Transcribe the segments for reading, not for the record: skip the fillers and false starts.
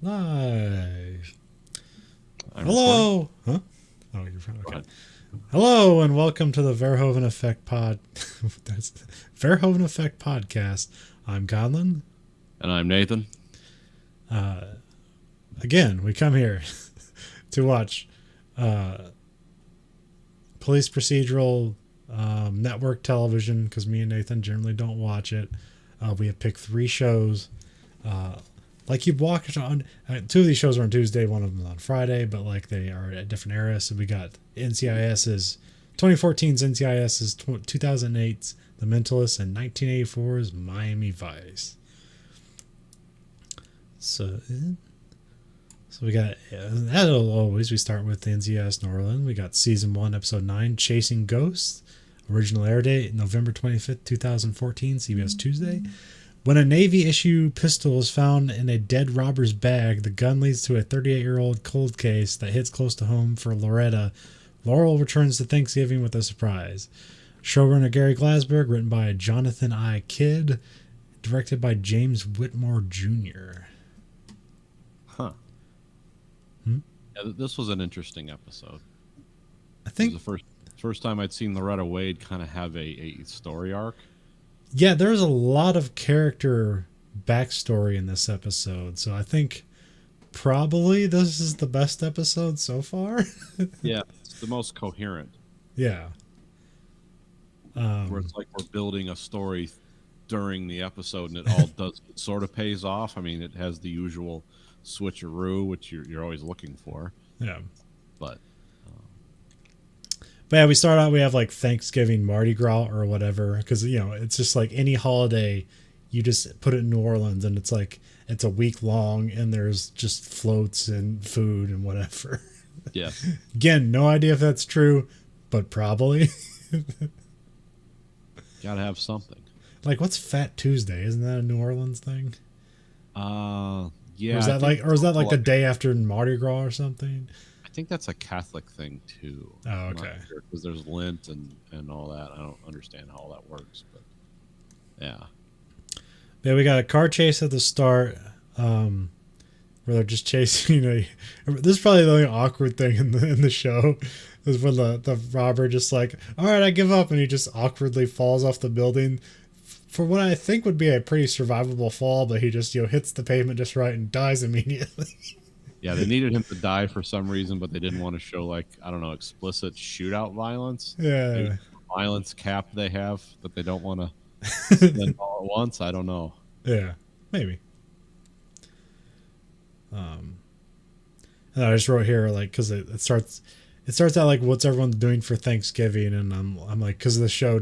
Live. I'm Hello. Huh? Oh, you're fine. Okay. Hello and welcome to the Verhoeven Effect That's Verhoeven Effect podcast. I'm Godlin. And I'm Nathan. Again, we come here to watch police procedural network television because me and Nathan generally don't watch it. We have picked 3 shows. Like you'd watch on 2 of these shows are on Tuesday, one of them on Friday, but like they are at different eras. So we got NCIS's 2014's NCIS's 2008's The Mentalist and 1984's Miami Vice. So we got, as always, we start with the NCIS New Orleans. We got season 1, episode 9, Chasing Ghosts. Original air date November 25th, 2014, CBS Tuesday. When a Navy issue pistol is found in a dead robber's bag, the gun leads to a 38-year-old cold case that hits close to home for Loretta. Laurel returns to Thanksgiving with a surprise. Showrunner Gary Glasberg, written by Jonathan I. Kidd, directed by James Whitmore Jr. Huh. Yeah, this was an interesting episode. I think it was the first time I'd seen Loretta Wade kind of have a story arc. Yeah, there's a lot of character backstory in this episode, so I think probably this is the best episode so far. Yeah, it's the most coherent. Yeah. Where it's like we're building a story during the episode, and it sort of pays off. I mean, it has the usual switcheroo, which you're always looking for. Yeah. But yeah, we start out, we have like Thanksgiving, Mardi Gras or whatever, because, you know, it's just like any holiday, you just put it in New Orleans and it's like, it's a week long and there's just floats and food and whatever. Yeah. Again, no idea if that's true, but probably. Gotta have something. Like, what's Fat Tuesday? Isn't that a New Orleans thing? Yeah. Or is that like the day after Mardi Gras or something? I think that's a Catholic thing too. Oh, okay. Because there's Lent and all that. I don't understand how all that works, but yeah. Yeah, we got a car chase at the start, where they're just chasing this is probably the only awkward thing in the show, is when the robber just like, all right, I give up, and he just awkwardly falls off the building for what I think would be a pretty survivable fall, but he just hits the pavement just right and dies immediately. Yeah, they needed him to die for some reason, but they didn't want to show, like, I don't know, explicit shootout violence. Yeah. Maybe violence cap they have that they don't want to spend all at once. I don't know. Yeah, maybe. And I just wrote here, like, because it starts out like, what's everyone doing for Thanksgiving? And I'm like, because the show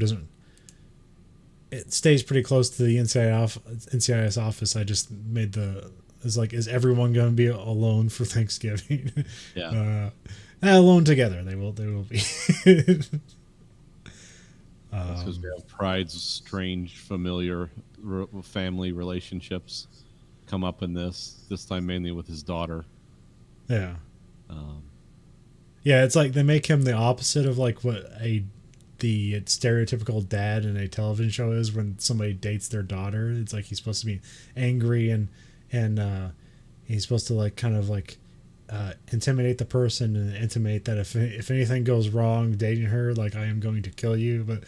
it stays pretty close to the NCIS office. I just made is everyone going to be alone for Thanksgiving? Yeah. Alone together. They will be. Because we have Pride's strange, familiar family relationships come up in this time mainly with his daughter. Yeah. Yeah, it's like they make him the opposite of like what the stereotypical dad in a television show is when somebody dates their daughter. It's like he's supposed to be angry and he's supposed to like kind of like intimidate the person and intimate that if anything goes wrong dating her, like, I am going to kill you. But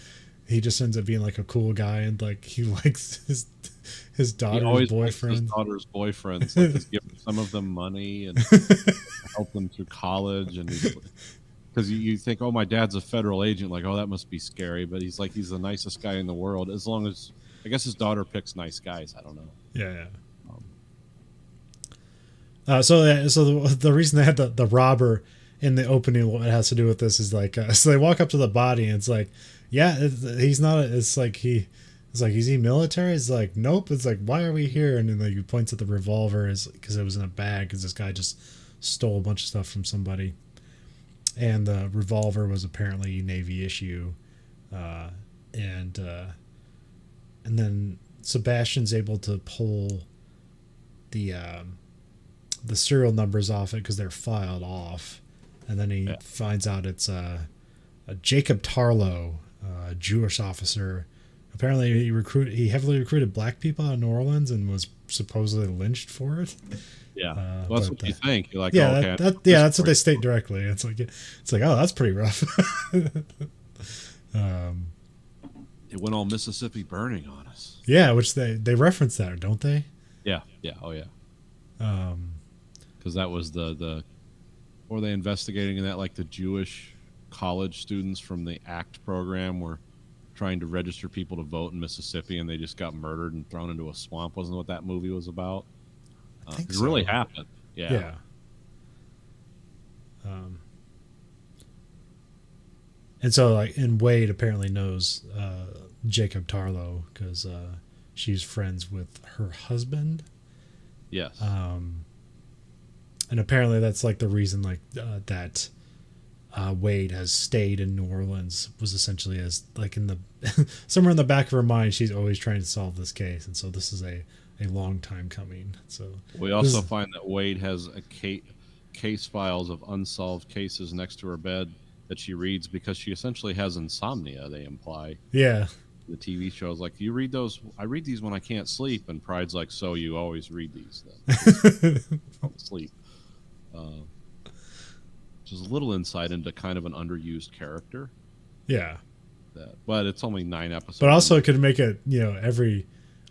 he just ends up being like a cool guy, and like he likes his daughter's boyfriend. His daughter's boyfriends, like, he's giving some of them money and help them through college, and because you think, oh, my dad's a federal agent, like, oh, that must be scary, but he's the nicest guy in the world, as long as, I guess, his daughter picks nice guys. I don't know. Yeah. So the reason they had the robber in the opening, what it has to do with this is like, so they walk up to the body and it's like, yeah, he's not. It's like is he military? It's like, nope. It's like, why are we here? And then like he points at the revolver because it was in a bag because this guy just stole a bunch of stuff from somebody, and the revolver was apparently Navy issue, and then Sebastian's able to pull the serial numbers off it because they're filed off, and then he finds out it's a Jacob Tarlow, a Jewish officer apparently he heavily recruited black people out of New Orleans and was supposedly lynched for it. Yeah, well, that's what you think. You're like, yeah, oh, okay, that's what they state directly. It's like, oh, that's pretty rough. It went all Mississippi burning on us. Yeah, which they reference that, don't they? Yeah, oh yeah. Because that was the or they investigating in that, like the Jewish college students from the ACT program were trying to register people to vote in Mississippi, and they just got murdered and thrown into a swamp. Wasn't what that movie was about? I think it so. really happened. Yeah. And so, like, and Wade apparently knows Jacob Tarlow because she's friends with her husband. Yes. And apparently that's like the reason, like that Wade has stayed in New Orleans was essentially as like in the somewhere in the back of her mind, she's always trying to solve this case, and so this is a long time coming. So we also find that Wade has a case files of unsolved cases next to her bed that she reads because she essentially has insomnia, they imply. Yeah. The TV shows like, you read those? I read these when I can't sleep. And Pride's like, so you always read these then? Sleep. Just a little insight into kind of an underused character. Yeah. But it's only 9 episodes. But also it could make it,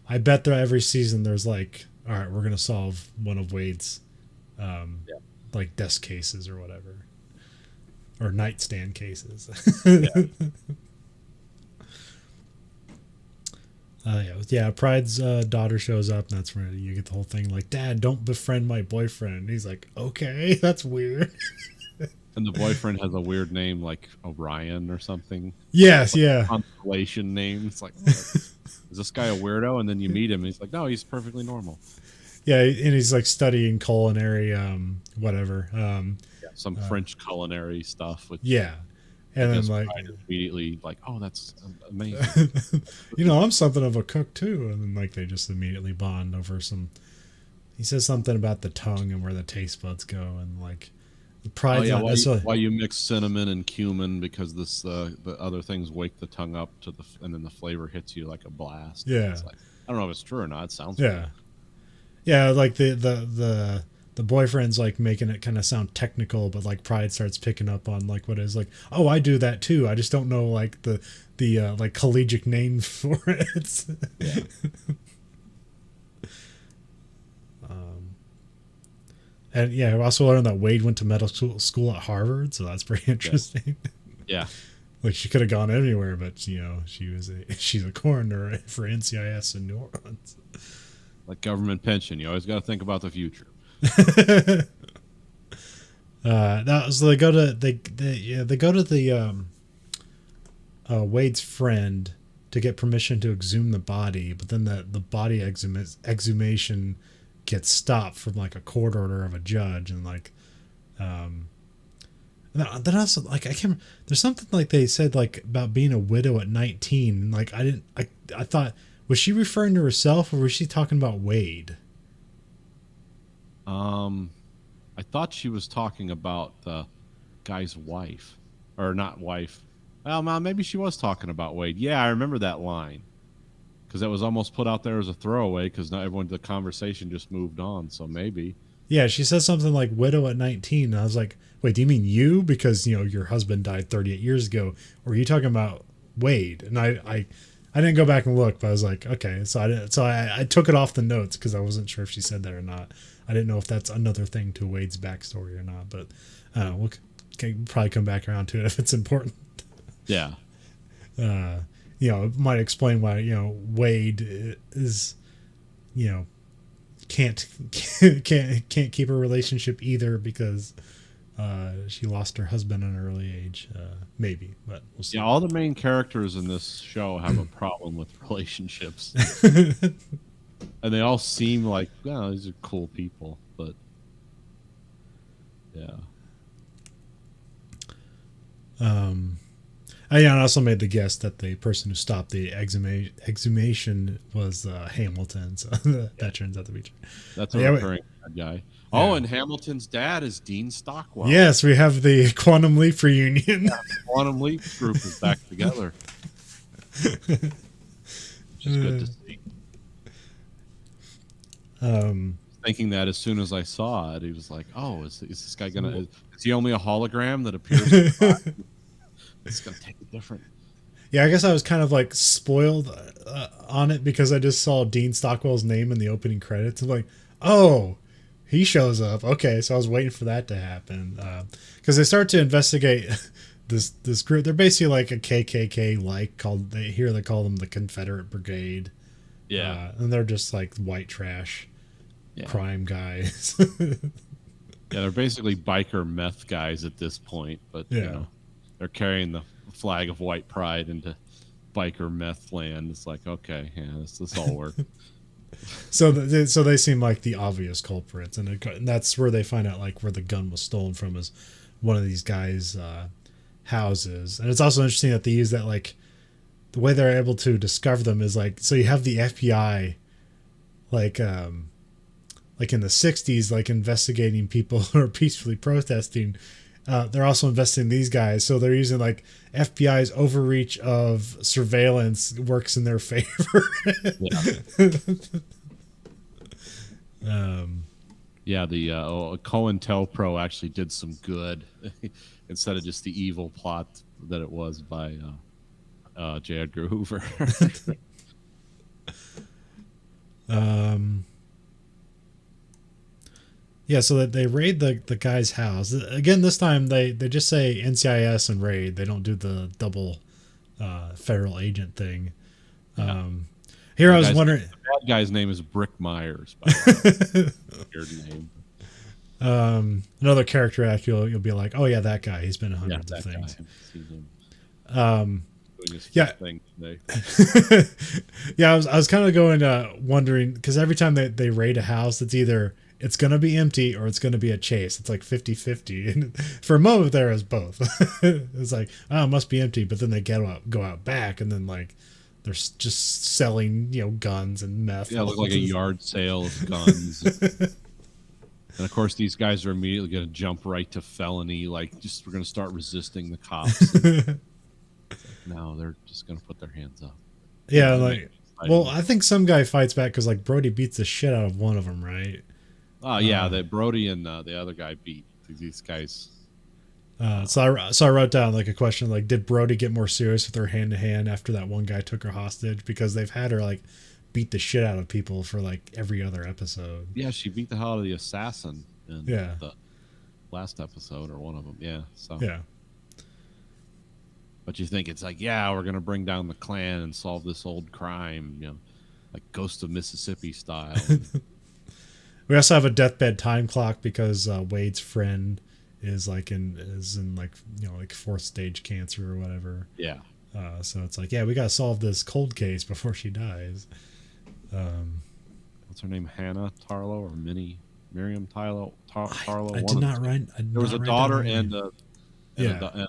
I bet that every season there's like, all right, we're going to solve one of Wade's like desk cases or whatever. Or nightstand cases. Pride's daughter shows up, and that's where you get the whole thing like, Dad, don't befriend my boyfriend. And he's like, okay, that's weird. And the boyfriend has a weird name like Orion or something. Yes, like yeah. Constellation name. It's like, is this guy a weirdo? And then you meet him, and he's like, no, he's perfectly normal. Yeah, and he's like studying culinary, whatever. Some French culinary stuff. With, and then like immediately like, oh, that's amazing. I'm something of a cook too. And then like they just immediately bond over some. He says something about the tongue and where the taste buds go, and like Pride's not necessarily why you mix cinnamon and cumin, because this the other things wake the tongue up and then the flavor hits you like a blast. Yeah, it's like, I don't know if it's true or not. It sounds yeah, like the boyfriend's like making it kind of sound technical, but like Pride starts picking up on like what is like, oh, I do that too. I just don't know like the like collegiate name for it. Yeah. And yeah, I also learned that Wade went to medical school at Harvard, so that's pretty interesting. Yeah. Like she could have gone anywhere, but she's a coroner for NCIS in New Orleans. Like government pension, you always got to think about the future. So they go to the Wade's friend to get permission to exhume the body, but then the body exhumation gets stopped from like a court order of a judge, and like then also like I can't. There's something like they said like about being a widow at 19. Like I thought, was she referring to herself or was she talking about Wade? I thought she was talking about the guy's wife, or not wife. Well, maybe she was talking about Wade. Yeah, I remember that line because that was almost put out there as a throwaway because not everyone, the conversation just moved on. So maybe. Yeah, she says something like widow at 19. And I was like, wait, do you mean you? Because your husband died 38 years ago, or are you talking about Wade? And I didn't go back and look, but I was like, okay. So I took it off the notes because I wasn't sure if she said that or not. I didn't know if that's another thing to Wade's backstory or not, but we'll probably come back around to it if it's important. Yeah. It might explain why, Wade is, can't keep a relationship either because she lost her husband at an early age. Maybe, but we'll see. Yeah, all the main characters in this show have a problem with relationships. And they all seem like, these are cool people, but yeah. I also made the guess that the person who stopped the exhumation was Hamilton, so that turns out to be true. That's a recurring guy. Oh, and Hamilton's dad is Dean Stockwell. Yes, we have the Quantum Leap reunion. Yeah, the Quantum Leap group is back together. which is good to see. Thinking that as soon as I saw it, he was like, "Oh, is this guy gonna? Is he only a hologram that appears? It's gonna take it different." Yeah, I guess I was kind of like spoiled on it because I just saw Dean Stockwell's name in the opening credits. I'm like, oh, he shows up. Okay, so I was waiting for that to happen because they start to investigate this group. They're basically like a KKK like called. They call them the Confederate Brigade. Yeah, and they're just like white trash crime guys. Yeah, they're basically biker meth guys at this point, but you know, they're carrying the flag of white pride into biker meth land. It's like, okay, yeah, this all work. So they seem like the obvious culprits, and that's where they find out like where the gun was stolen from is one of these guys' houses. And it's also interesting that they use that, like the way they're able to discover them is like, so you have the FBI like in the 60s, like investigating people who are peacefully protesting. They're also investigating these guys, so they're using like FBI's overreach of surveillance works in their favor. Yeah, the COINTELPRO actually did some good instead of just the evil plot that it was by J. Edgar Hoover. Yeah, so that they raid the guy's house. Again, this time they just say NCIS and raid. They don't do the double federal agent thing. Here I was wondering... The bad guy's name is Brick Myers, by the way. Weird name. Another character act, you'll be like, oh yeah, that guy. He's been in hundreds of things. Yeah, I was kind of going wondering, because every time they raid a house, it's going to be empty or it's going to be a chase. It's like 50-50. And for a moment there, it was both. It's like, oh, it must be empty. But then they go out back, and then like they're just selling, guns and meth. Yeah, it looked like a yard sale of guns. And of course, these guys are immediately going to jump right to felony. Like, we're going to start resisting the cops. No, they're just going to put their hands up. Yeah, I think some guy fights back because like Brody beats the shit out of one of them, right? Oh yeah, that Brody and the other guy beat these guys. So I wrote down like a question like, did Brody get more serious with her hand to hand after that one guy took her hostage? Because they've had her like beat the shit out of people for like every other episode. Yeah, she beat the hell out of the assassin in the last episode or one of them. Yeah. So yeah. But you think it's like, yeah, we're gonna bring down the Klan and solve this old crime, like Ghost of Mississippi style. We also have a deathbed time clock because Wade's friend is in like fourth stage cancer or whatever. Yeah. So it's like, yeah, we got to solve this cold case before she dies. What's her name? Hannah Tarlow or Miriam Tarlow? I did not write. There was a daughter and there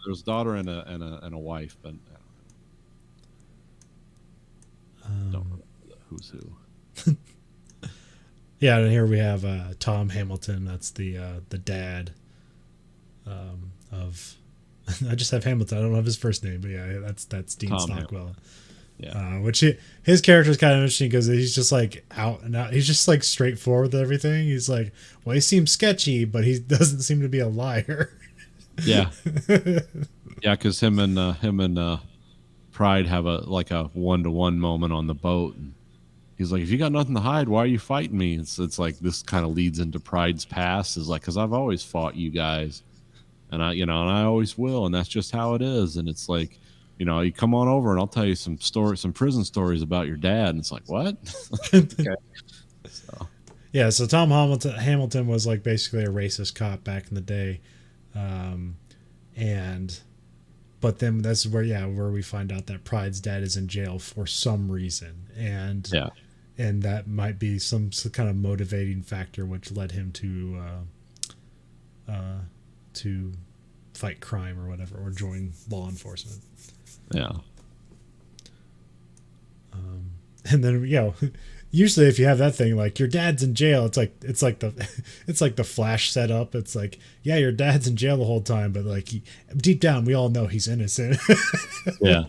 was a daughter and a wife, but I don't remember who's who. Yeah, and here we have Tom Hamilton. That's the dad of. I just have Hamilton. I don't have his first name, but yeah, that's Dean Stockwell. Yeah, his character is kind of interesting because he's just like out and out. He's just like straightforward with everything. He's like, well, he seems sketchy, but he doesn't seem to be a liar. Yeah, yeah, because him and Pride have a 1-to-1 moment on the boat. And he's like, if you got nothing to hide, why are you fighting me? It's like this kind of leads into Pride's past. Is like, because I've always fought you guys, and I always will, and that's just how it is. And it's like, you come on over and I'll tell you some prison stories about your dad. And it's like, what? Okay. So Tom Hamilton was like basically a racist cop back in the day, but then that's where we find out that Pride's dad is in jail for some reason, and that might be some kind of motivating factor which led him to fight crime or whatever, or join law enforcement. Yeah. And then usually if you have that thing like your dad's in jail, it's like the Flash setup. It's like, yeah, your dad's in jail the whole time, but like deep down we all know he's innocent. Yeah.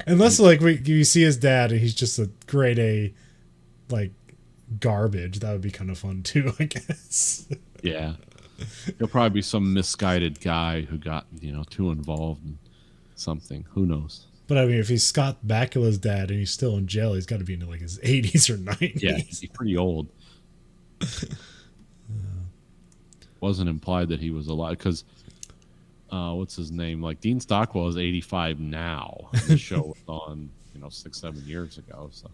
Unless like you see his dad and he's just a grade A, like garbage. That would be kind of fun too, I guess. Yeah. He'll probably be some misguided guy who got, too involved in something. Who knows? But I mean, if he's Scott Bakula's dad and he's still in jail, he's got to be in like his 80s or 90s. Yeah, he's pretty old. Wasn't implied that he was alive because what's his name? Like Dean Stockwell is 85 now. The show was on, 6-7 years ago. So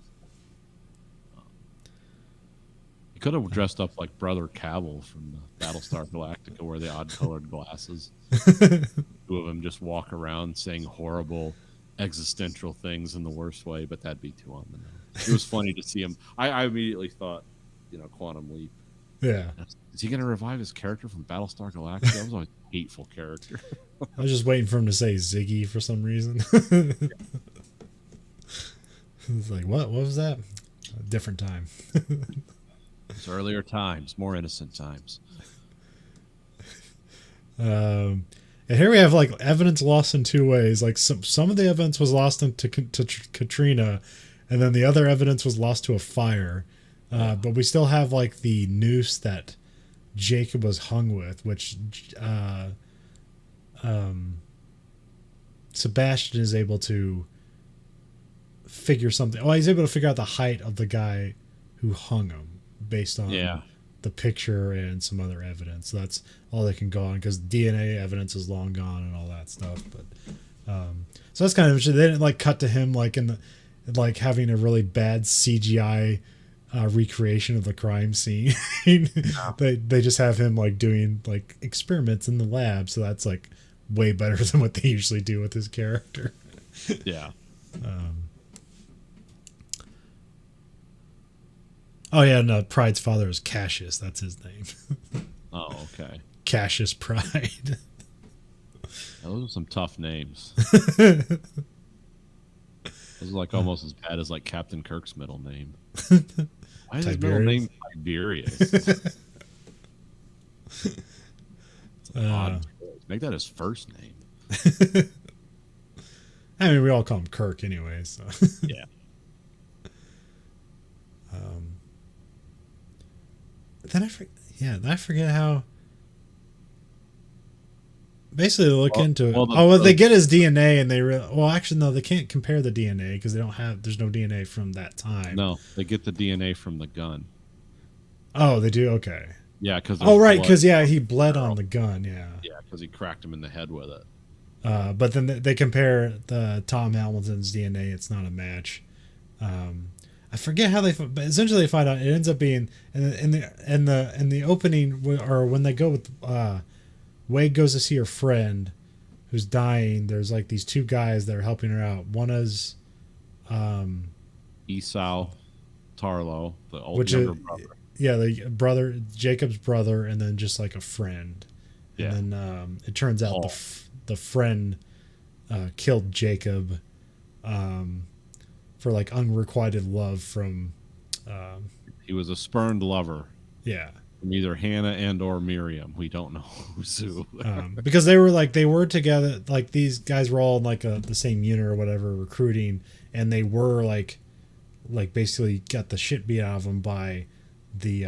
he could have dressed up like Brother Cavill from the Battlestar Galactica, wear the odd-colored glasses. Two of them just walk around saying horrible existential things in the worst way, but that'd be too on the nose. It was funny to see him. I immediately thought, Quantum Leap. Yeah. Is he going to revive his character from Battlestar Galactica? That was always a hateful character. I was just waiting for him to say Ziggy for some reason. It's like, what? What was that? A different time. It's earlier times, more innocent times. And here we have like evidence lost in two ways. Like some of the evidence was lost to Katrina, and then the other evidence was lost to a fire. But we still have like the noose that Jacob was hung with, which Sebastian is able to figure something. Oh, he's able to figure out the height of the guy who hung him based on the picture and some other evidence. So that's all they can go on because DNA evidence is long gone and all that stuff. But so that's kind of interesting. They didn't like cut to him like in the like having a really bad CGI recreation of the crime scene. They just have him like doing like experiments in the lab, so that's like way better than what they usually do with his character. Yeah. Oh yeah, no, Pride's father is Cassius. That's his name. Oh, okay. Cassius Pride. Those are some tough names. Those are like almost as bad as like Captain Kirk's middle name. Why is his middle name Tiberius? It's odd. Make that his first name. I mean, we all call him Kirk anyway, so. Yeah. Then I forget how. Basically, they look into it. They get his DNA, and they actually no, they can't compare the DNA because they don't have. There's no DNA from that time. No, they get the DNA from the gun. Oh, they do. Okay. Yeah, because because he bled on the gun. Yeah. Yeah, because he cracked him in the head with it. But then they compare the Tom Hamilton's DNA. It's not a match. I forget how but essentially they find out it ends up being in the opening or when they go with Wade goes to see her friend who's dying. There's like these two guys that are helping her out. One is Esau Tarlo, the younger brother. Yeah, the brother, Jacob's brother, and then just like a friend. Yeah. And then it turns out the friend killed Jacob for like unrequited love from. He was a spurned lover. Yeah. From either Hannah and or Miriam. We don't know who's who. Because they were together. Like these guys were all in like the same unit or whatever recruiting, and they were like basically got the shit beat out of them by the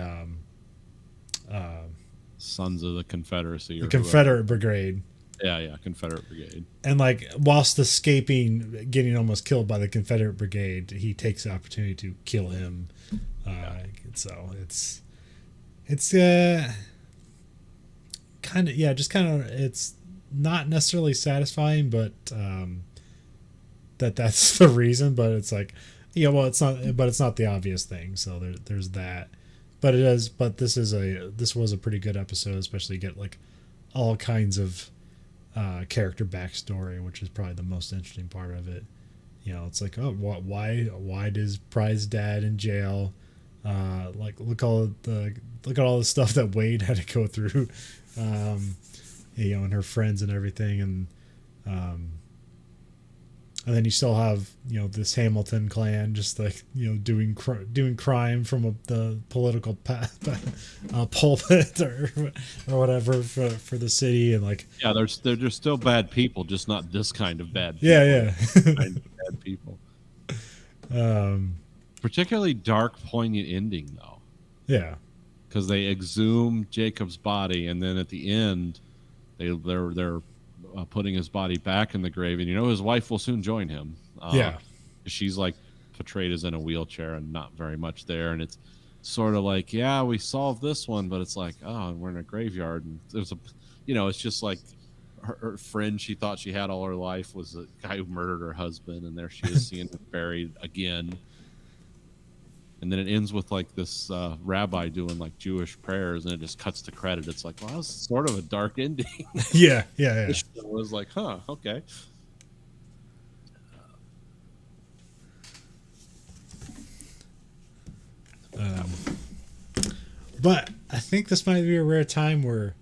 Sons of the Confederacy. Or the Confederate Brigade. Yeah, Confederate Brigade. And like whilst escaping, getting almost killed by the Confederate Brigade, he takes the opportunity to kill him. So it's kind of it's not necessarily satisfying, but that's the reason. But it's like, it's not the obvious thing. So there's that. But it is. But this was a pretty good episode, especially get like all kinds of character backstory, which is probably the most interesting part of it. It's like, why does Pride's dad in jail? Look at all the stuff that Wade had to go through, and her friends and everything, and then you still have this Hamilton clan just like doing crime from the political pulpit or whatever for the city, and like they're just still bad people, just not this kind of bad people. Yeah. dead people. Um, Particularly dark, poignant ending though, yeah, because they exhume Jacob's body, and then at the end, they're putting his body back in the grave, and his wife will soon join him. yeah, She's like portrayed as in a wheelchair and not very much there, and it's sort of like, yeah, we solved this one, but it's like, oh, we're in a graveyard, and there's a, it's just like her friend she thought she had all her life was a guy who murdered her husband, and there she is seeing him buried again. And then it ends with like this rabbi doing like Jewish prayers, and it just cuts to credit. It's like, well, that was sort of a dark ending. yeah, yeah. It was like, huh, okay. But I think this might be a rare time where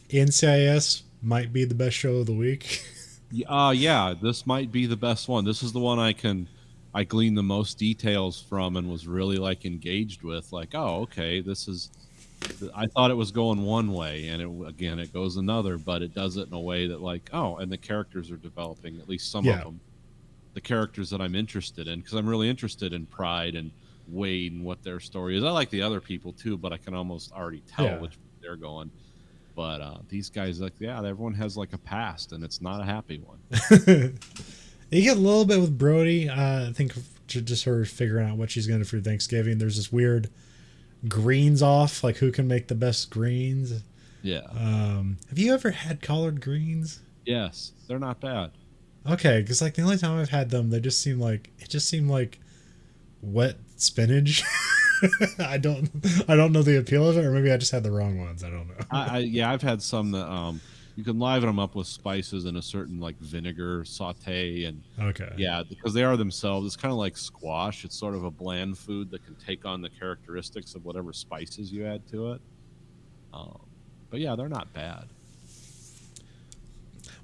NCIS might be the best show of the week. Yeah, this might be the best one. This is the one I gleaned the most details from and was really like engaged with. Like, oh, okay, this is. I thought it was going one way, and it goes another, but it does it in a way that like, oh, and the characters are developing, at least some of them. The characters that I'm interested in, because I'm really interested in Pride and Wade and what their story is. I like the other people too, but I can almost already tell which way they're going. But these guys, like, yeah, everyone has like a past, and it's not a happy one. You get a little bit with Brody. I think just her figuring out what she's going to do for Thanksgiving. There's this weird greens off, like who can make the best greens. Yeah. Have you ever had collard greens? Yes, they're not bad. Okay, because like the only time I've had them, it just seemed like wet spinach. I don't know the appeal of it, or maybe I just had the wrong ones. I don't know. I've had some that you can liven them up with spices and a certain like vinegar saute, and because they are themselves. It's kind of like squash. It's sort of a bland food that can take on the characteristics of whatever spices you add to it. But yeah, they're not bad.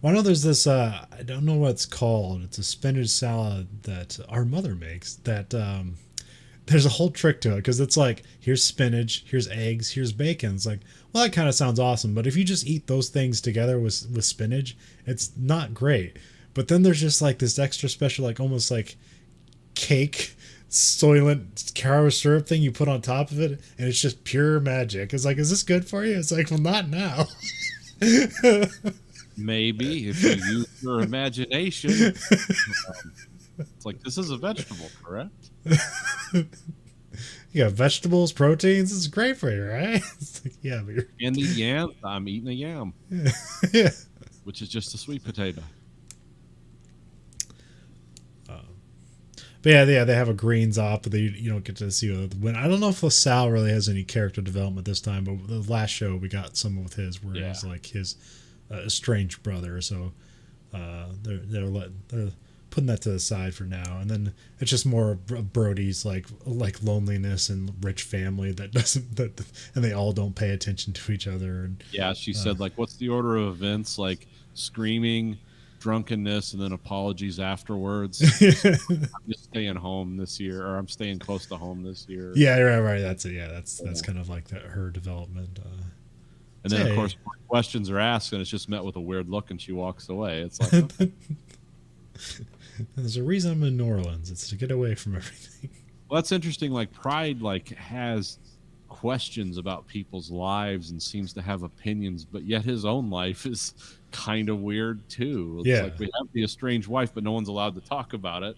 Well, I know there's this, I don't know what it's called. It's a spinach salad that our mother makes that there's a whole trick to it, because it's like, here's spinach, here's eggs, here's bacon. It's like, well, that kind of sounds awesome, but if you just eat those things together with spinach, it's not great. But then there's just like this extra special, like almost like cake, soylent carob syrup thing you put on top of it, and it's just pure magic. It's like, is this good for you? It's like, well, not now. Maybe if you use your imagination. It's like, this is a vegetable, correct? You got vegetables, proteins. It's great for you, right? It's like, yeah, but and the yam. I'm eating a yam. Yeah. Which is just a sweet potato. But yeah, they have a greens op, but you don't get to see when. I don't know if LaSalle really has any character development this time, but the last show we got some with his, where he's like his estranged brother. So they're putting that to the side for now, and then it's just more of Brody's like loneliness and rich family and they all don't pay attention to each other. And yeah, she said like, what's the order of events? Like screaming, drunkenness, and then apologies afterwards. I'm just staying home this year, or I'm staying close to home this year. Yeah, right. That's it. Yeah, that's kind of like her development. And then of course questions are asked, and it's just met with a weird look, and she walks away. It's like, okay. There's a reason I'm in New Orleans. It's to get away from everything. Well, that's interesting. Like Pride, like has questions about people's lives and seems to have opinions, but yet his own life is kind of weird too. It's like we have the estranged wife, but no one's allowed to talk about it.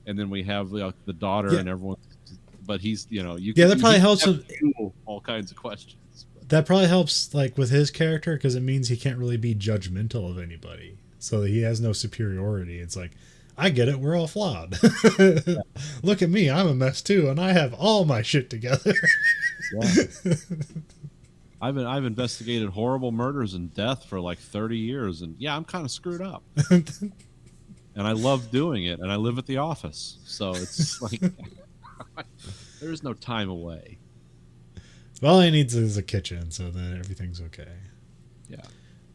And then we have the daughter and everyone, but he's, that probably helps him all kinds of questions. That probably helps like with his character, because it means he can't really be judgmental of anybody. So he has no superiority. It's like, I get it. We're all flawed. Look at me. I'm a mess too. And I have all my shit together. Yeah. I've investigated horrible murders and death for like 30 years. And yeah, I'm kind of screwed up. And I love doing it. And I live at the office. So it's like, there's no time away. Well, all he needs is a kitchen. So then everything's okay. Yeah.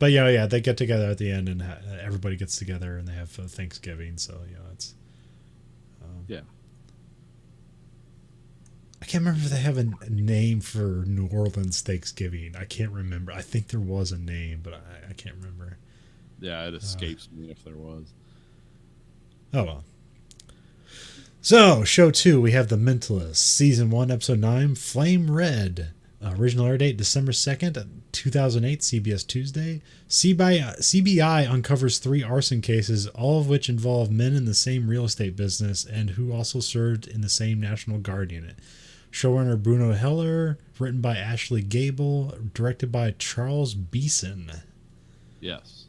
But yeah, they get together at the end, and everybody gets together, and they have Thanksgiving. So it's yeah. I can't remember if they have a name for New Orleans Thanksgiving. I can't remember. I think there was a name, but I can't remember. Yeah, it escapes me if there was. Oh well. So, show 2, we have The Mentalist, season 1, episode 9, Flame Red. Original air date December 2nd, 2008, CBS Tuesday. CBI uncovers 3 arson cases, all of which involve men in the same real estate business and who also served in the same National Guard unit. Showrunner Bruno Heller, written by Ashley Gable, directed by Charles Beeson. Yes.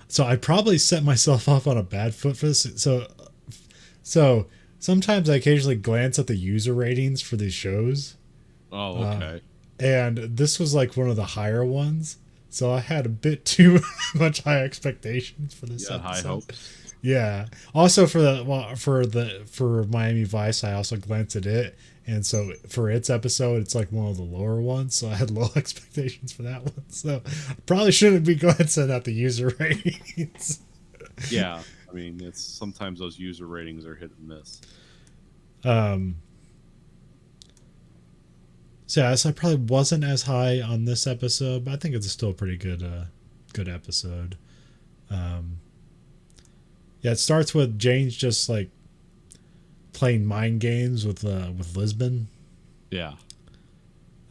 So I probably set myself off on a bad foot for this. So sometimes I occasionally glance at the user ratings for these shows. Oh, okay. And this was like one of the higher ones. So I had a bit too much high expectations for this episode. High hopes. Yeah. Also for Miami Vice, I also glanced at it. And so for its episode, it's like one of the lower ones. So I had low expectations for that one. So I probably shouldn't be glancing at the user ratings. Yeah. I mean, it's sometimes those user ratings are hit and miss. So I probably wasn't as high on this episode, but I think it's still a pretty good episode. Yeah, it starts with Jane's just like playing mind games with Lisbon. Yeah.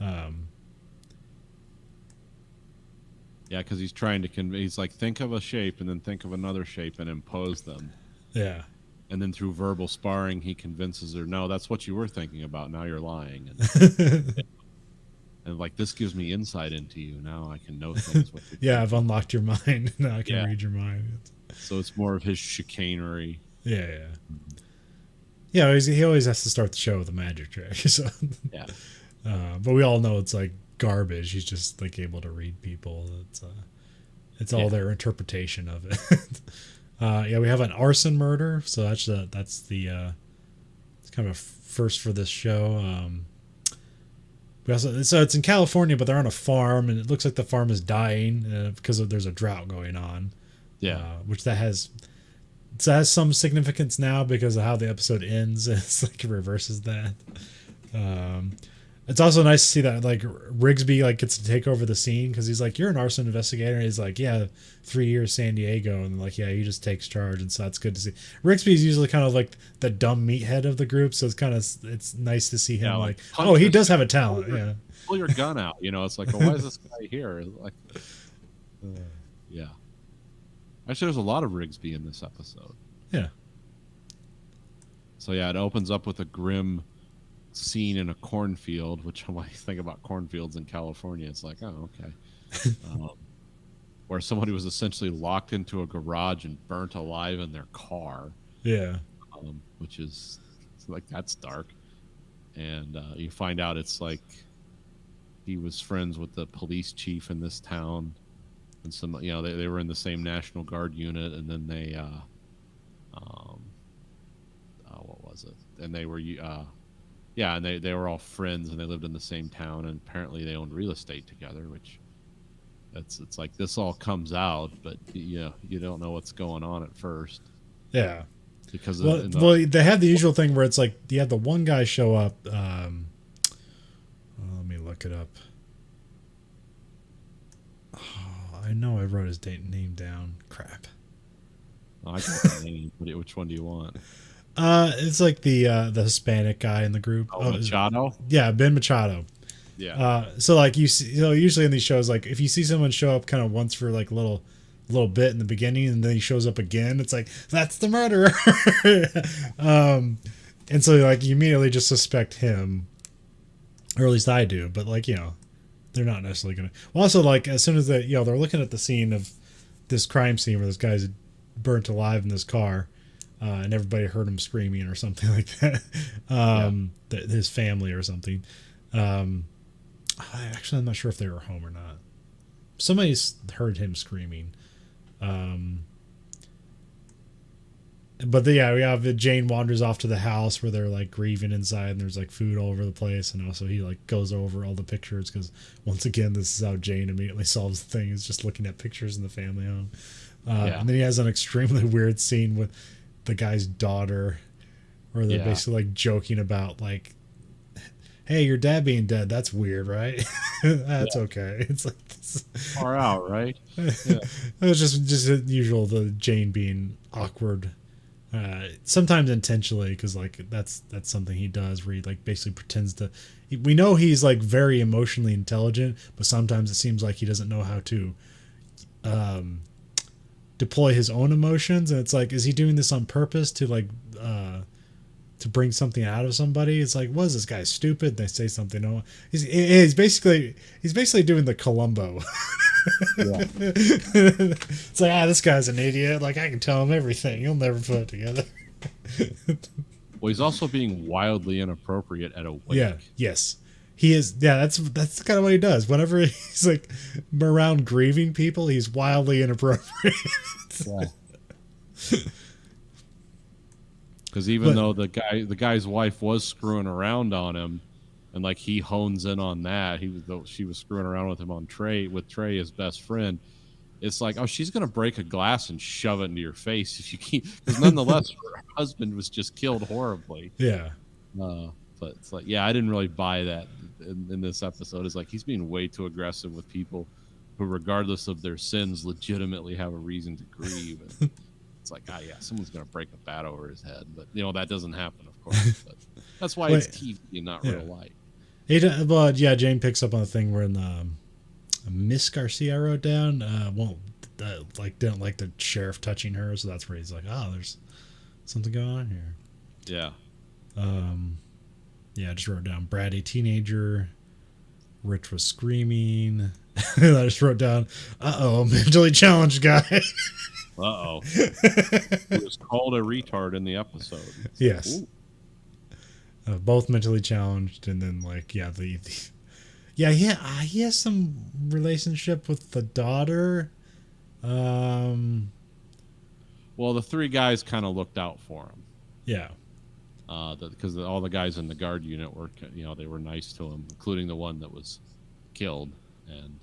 Yeah, because he's trying to he's like, think of a shape and then think of another shape and impose them. Yeah. And then through verbal sparring, he convinces her, no, that's what you were thinking about. Now you're lying. And like, this gives me insight into you. Now I can know things. Yeah, I've unlocked your mind. Now I can read your mind. So it's more of his chicanery. Yeah. Yeah, he always has to start the show with a magic trick. So. Yeah. But we all know it's like garbage. He's just like able to read people. It's all their interpretation of it. We have an arson murder. So that's the it's kind of a first for this show. So it's in California, but they're on a farm, and it looks like the farm is dying because there's a drought going on. Yeah, which that has some significance now because of how the episode ends. It's like it reverses that. It's also nice to see that like Rigsby like gets to take over the scene because he's like, you're an arson investigator. And he's like, yeah, 3 years San Diego, and like, yeah, he just takes charge, and so that's good to see. Rigsby's usually kind of like the dumb meathead of the group, so it's nice to see him like oh, he does have a talent. Yeah, pull your gun out. It's like, well, why is this guy here? Like, yeah. Actually, there's a lot of Rigsby in this episode. Yeah. So yeah, it opens up with a grim scene in a cornfield, which when I think about cornfields in California, it's like, oh, okay. Where somebody was essentially locked into a garage and burnt alive in their car. Yeah. Which is like, that's dark. And you find out it's like he was friends with the police chief in this town, and some, they were in the same National Guard unit, and then they what was it? And they were and they were all friends, and they lived in the same town, and apparently they owned real estate together, which it's like this all comes out, but you don't know what's going on at first. Yeah. Because they have the usual thing where it's like you have the one guy show up. Let me look it up. Oh, I know I wrote his name down. Crap. I got the name. Which one do you want? It's like the Hispanic guy in the group. Oh, Machado? Yeah, Ben Machado. Yeah. So like you see, usually in these shows, like if you see someone show up kind of once for like a little bit in the beginning, and then he shows up again, it's like, that's the murderer. And so like you immediately just suspect him, or at least I do. But like, they're not necessarily gonna. Well, also like as soon as they're looking at the scene of this crime scene where this guy's burnt alive in this car. And everybody heard him screaming or something like that. His family or something. Actually, I'm not sure if they were home or not. Somebody's heard him screaming. But we have Jane wanders off to the house where they're like grieving inside, and there's like food all over the place. And also he like goes over all the pictures because once again, this is how Jane immediately solves the thing, is just looking at pictures in the family home. And then he has an extremely weird scene with the guy's daughter where they're basically like joking about like, hey, your dad being dead, that's weird, right? That's okay. It's like far out, right? Yeah. It was just usual, the Jane being awkward Sometimes intentionally, because like that's something he does where he like basically pretends to. We know he's like very emotionally intelligent, but sometimes it seems like he doesn't know how to deploy his own emotions, and it's like, is he doing this on purpose to like to bring something out of somebody? It's like, was this guy stupid? They say something. No, he's basically doing the Columbo. Yeah. It's like, this guy's an idiot. Like, I can tell him everything. He'll never put it together. Well, he's also being wildly inappropriate at a wake. Yeah. Yes. He is. Yeah. That's kind of what he does. Whenever he's like around grieving people, he's wildly inappropriate. Yeah. Because even though the guy's wife was screwing around on him, and like he hones in on that, she was screwing around with him on Trey, his best friend. It's like, oh, she's gonna break a glass and shove it into your face if you keep. Because nonetheless, her husband was just killed horribly. Yeah. But it's like, yeah, I didn't really buy that in this episode. It's like he's being way too aggressive with people who, regardless of their sins, legitimately have a reason to grieve. And it's like, yeah, someone's gonna break a bat over his head, but that doesn't happen, of course. But that's why it's TV and not real life. But yeah, Jane picks up on the thing where in the Miss Garcia I wrote down didn't like the sheriff touching her, so that's where he's like, there's something going on here. Yeah. I just wrote down bratty teenager. Rich was screaming. I just wrote down, mentally challenged guy. He was called a retard in the episode. Yes. Both mentally challenged, and then like, he has some relationship with the daughter. Well, the three guys kind of looked out for him. Yeah. Because all the guys in the guard unit were, they were nice to him, including the one that was killed. And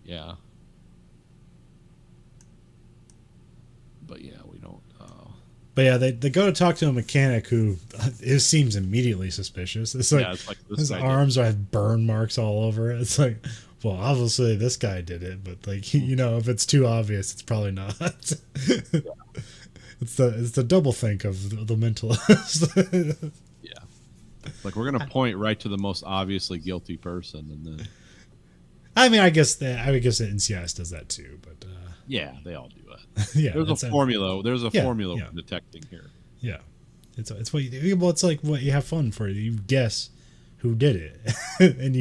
yeah. But yeah, we don't. But yeah, they go to talk to a mechanic who it seems immediately suspicious. It's like, his arms have burn marks all over it. It's like, well, obviously this guy did it, but like, if it's too obvious, it's probably not. Yeah. It's the double think of the mentalist. Yeah, like we're gonna point right to the most obviously guilty person, and then. I mean, I guess that NCIS does that too, but yeah, they all do it. Yeah, there's a formula. There's a formula for detecting here. Yeah, it's what you do. Well, it's like what you have fun for. You guess who did it, and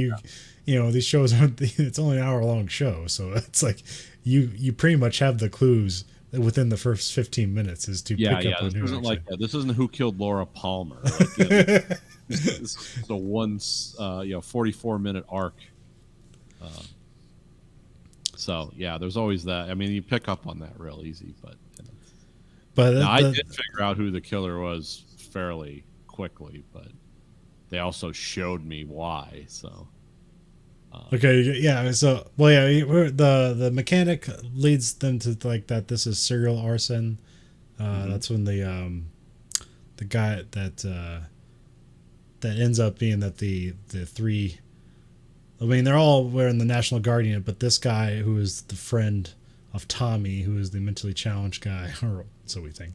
these shows aren't. It's only an hour-long show, so it's like you pretty much have the clues within the first 15 minutes is to pick up on who. This isn't like that. This isn't Who Killed Laura Palmer. Like, this is a 44-minute arc. So yeah, there's always that. I mean, you pick up on that real easy, but I did figure out who the killer was fairly quickly, but they also showed me why. So okay, yeah. So the mechanic leads them to like that. This is serial arson. That's when the guy that ends up being that the three. I mean, they're all wearing the National Guard unit, but this guy who is the friend of Tommy, who is the mentally challenged guy, or so we think,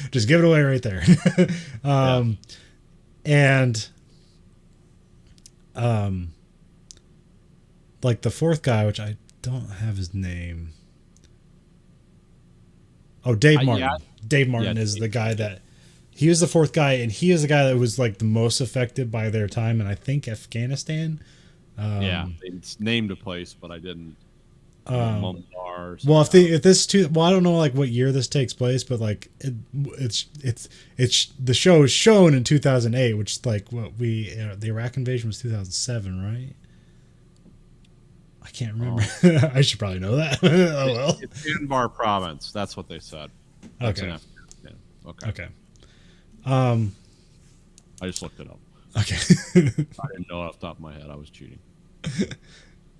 just give it away right there. And like the fourth guy, which I don't have his name. Oh, Dave Martin. Dave Martin is the guy that. He was the fourth guy, and he is the guy that was like the most affected by their time in, I think, Afghanistan. They named a place, but I didn't. Well, if this I don't know like what year this takes place, but like it's the show is shown in 2008, which like the Iraq invasion was 2007, right? I can't remember. I should probably know that. Oh well. It's Anbar province. That's what they said. That's okay. Okay. I just looked it up. Okay. I didn't know off the top of my head. I was cheating.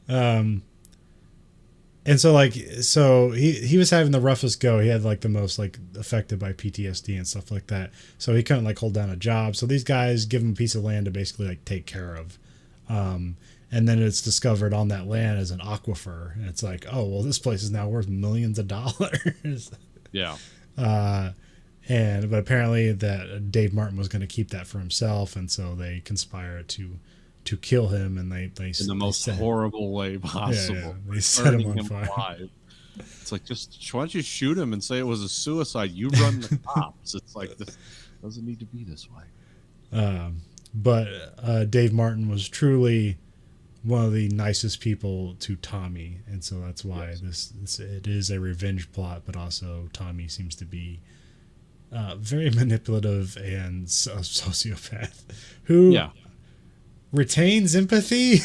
And so he was having the roughest go. He had like the most like affected by PTSD and stuff like that. So he couldn't like hold down a job. So these guys give him a piece of land to basically like take care of. And then it's discovered on that land as an aquifer. And it's like, oh, well, this place is now worth millions of dollars. Yeah. But apparently that Dave Martin was going to keep that for himself, and so they conspire to kill him, and they in the most horrible way possible. they set him on him fire. Alive. It's like, just why don't you shoot him and say it was a suicide? You run the cops. It's like, this doesn't need to be this way. But Dave Martin was truly one of the nicest people to Tommy, and so that's why it is a revenge plot, but also Tommy seems to be very manipulative and a sociopath who retains empathy.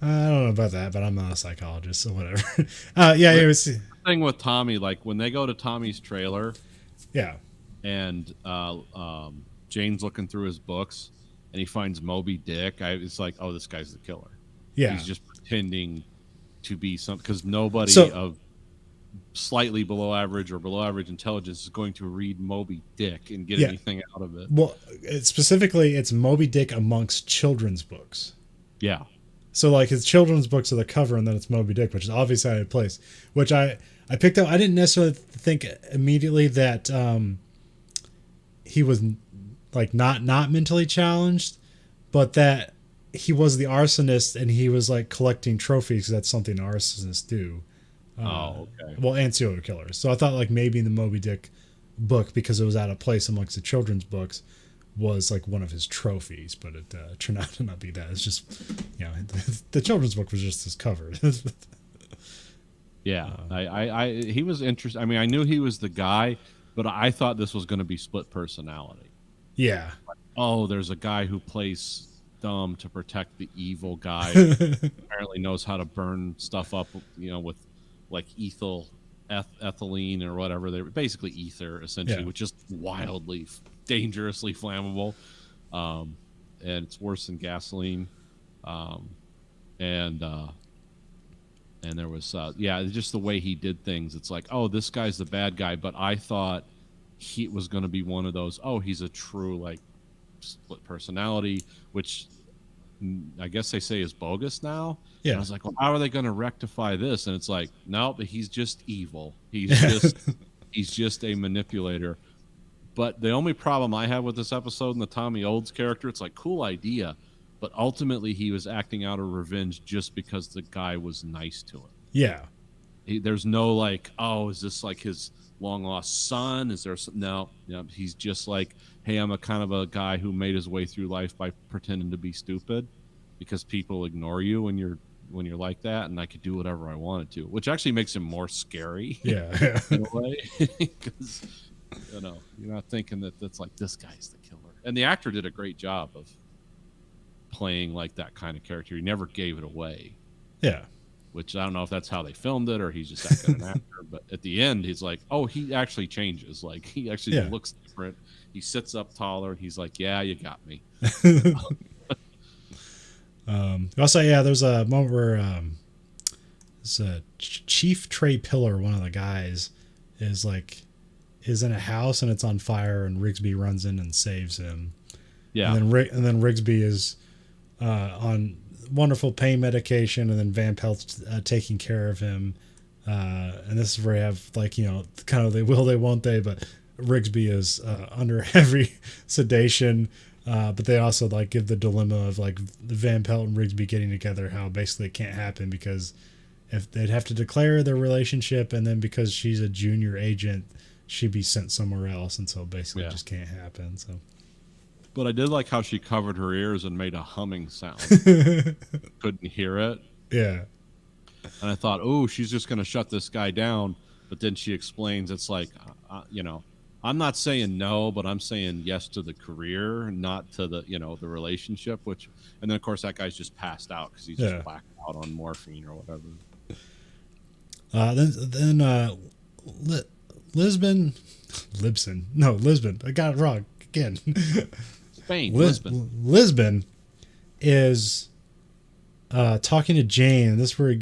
I don't know about that, but I'm not a psychologist, so whatever. It was the thing with Tommy, like when they go to Tommy's trailer, and Jane's looking through his books, and he finds Moby Dick. It's like, oh, this guy's the killer. Yeah, he's just pretending to be something, because nobody of slightly below average or below average intelligence is going to read Moby Dick and get anything out of it. Well, specifically, it's Moby Dick amongst children's books. Yeah. So like his children's books are the cover, and then it's Moby Dick, which is obviously out of place. Which I picked up. I didn't necessarily think immediately that he was like not mentally challenged, but that he was the arsonist and he was like collecting trophies, because that's something arsonists do. Okay. Well, and serial killers. So I thought like maybe the Moby Dick book, because it was out of place amongst the children's books, was like one of his trophies, but it turned out to not be that. It's just, the children's book was just his cover. He was interesting. I mean, I knew he was the guy, but I thought this was going to be split personality. Yeah. Like, there's a guy who plays dumb to protect the evil guy. Apparently knows how to burn stuff up, with like ethylene or whatever. They're basically ether, essentially, which is wildly dangerously flammable, and it's worse than gasoline. And there was just the way he did things. It's like, oh, this guy's the bad guy, but I thought he was going to be one of those, he's a true like split personality, which I guess they say is bogus now. Yeah. And I was like, well, how are they going to rectify this? And it's like, no, but he's just evil. He's just a manipulator. But the only problem I have with this episode and the Tommy Olds character, it's like, cool idea, but ultimately he was acting out of revenge just because the guy was nice to him. Yeah. There's no like, is this like his long lost son? Is there some, no, he's just like, hey, I'm a kind of a guy who made his way through life by pretending to be stupid, because people ignore you when you're like that, and I could do whatever I wanted to, which actually makes him more scary. Yeah. In a way, because you're not thinking that that's like, this guy's the killer. And the actor did a great job of playing like that kind of character. He never gave it away. Yeah. Which I don't know if that's how they filmed it or he's just that good an actor. But at the end, he's like, he actually changes. Like, he actually looks different. He sits up taller. And he's like, yeah, you got me. Also, there's a moment where Chief Trey Pillar, one of the guys, is in a house and it's on fire, and Rigsby runs in and saves him. Yeah. And then Rigsby is on wonderful pain medication, and then Van Pelt's taking care of him. And this is where you have kind of they will, they won't they, but Rigsby is under heavy sedation. But they also give the dilemma of Van Pelt and Rigsby getting together, how basically it can't happen because if they'd have to declare their relationship, and then because she's a junior agent, she'd be sent somewhere else, and so basically it just can't happen. So, but I did like how she covered her ears and made a humming sound. Couldn't hear it. Yeah. And I thought, she's just going to shut this guy down. But then she explains, it's like, I'm not saying no, but I'm saying yes to the career, not to the, the relationship, and then of course that guy's just passed out because he's just blacked out on morphine or whatever. Then Lisbon. I got it wrong again. Spain. Lisbon is talking to Jane, and this is where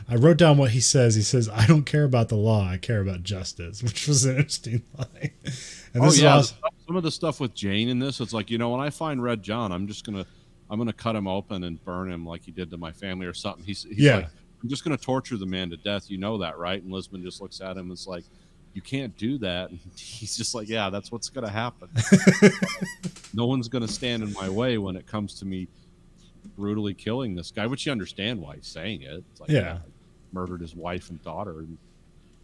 I wrote down what he says. He says, "I don't care about the law; I care about justice," which was an interesting line. And this is awesome. Some of the stuff with Jane in this, it's like, when I find Red John, I'm gonna cut him open and burn him like he did to my family or something. He's like, I'm just going to torture the man to death. You know that, right? And Lisbon just looks at him and is like, you can't do that. And he's just like, yeah, that's what's going to happen. No one's going to stand in my way when it comes to me brutally killing this guy, which you understand why he's saying it. It's like, Yeah. I murdered his wife and daughter. And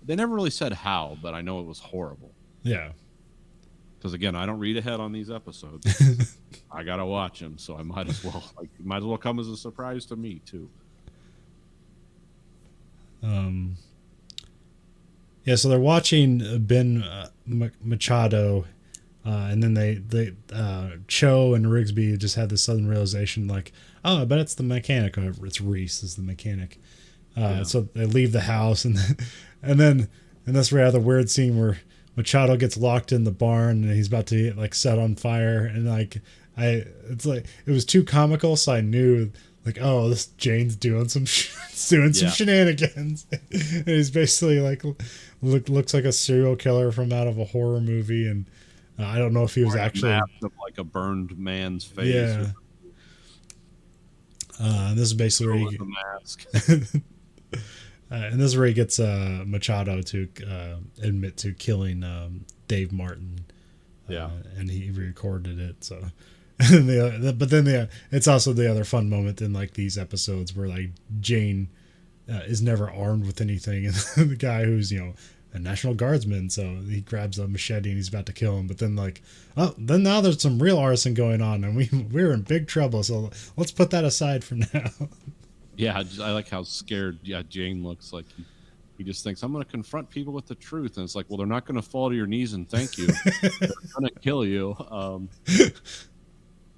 they never really said how, but I know it was horrible. Yeah. Because again, I don't read ahead on these episodes. I gotta watch them, so I might as well come as a surprise to me too. Yeah, so they're watching Ben Machado, and then they Cho and Rigsby just had this sudden realization, like, oh, I bet it's the mechanic. Or it's Reese is the mechanic. So they leave the house, and that's where we have the weird scene where Machado gets locked in the barn and he's about to get like set on fire, and like it's like it was too comical, so I knew like, oh, this Jane's doing some some shenanigans. And he's basically like looks like a serial killer from out of a horror movie, and I don't know if he was actually of like a burned man's face. Yeah. And this is basically where the mask. And this is where he gets Machado to admit to killing Dave Martin. And he recorded it. So, but then it's also the other fun moment in like these episodes where like Jane is never armed with anything, and the guy who's a National Guardsman, so he grabs a machete and he's about to kill him. But then like, oh, then now there's some real arson going on, and we're in big trouble. So let's put that aside for now. Yeah, I like how scared Jane looks. Like he just thinks, I'm going to confront people with the truth. And it's like, well, they're not going to fall to your knees and thank you. They're going to kill you.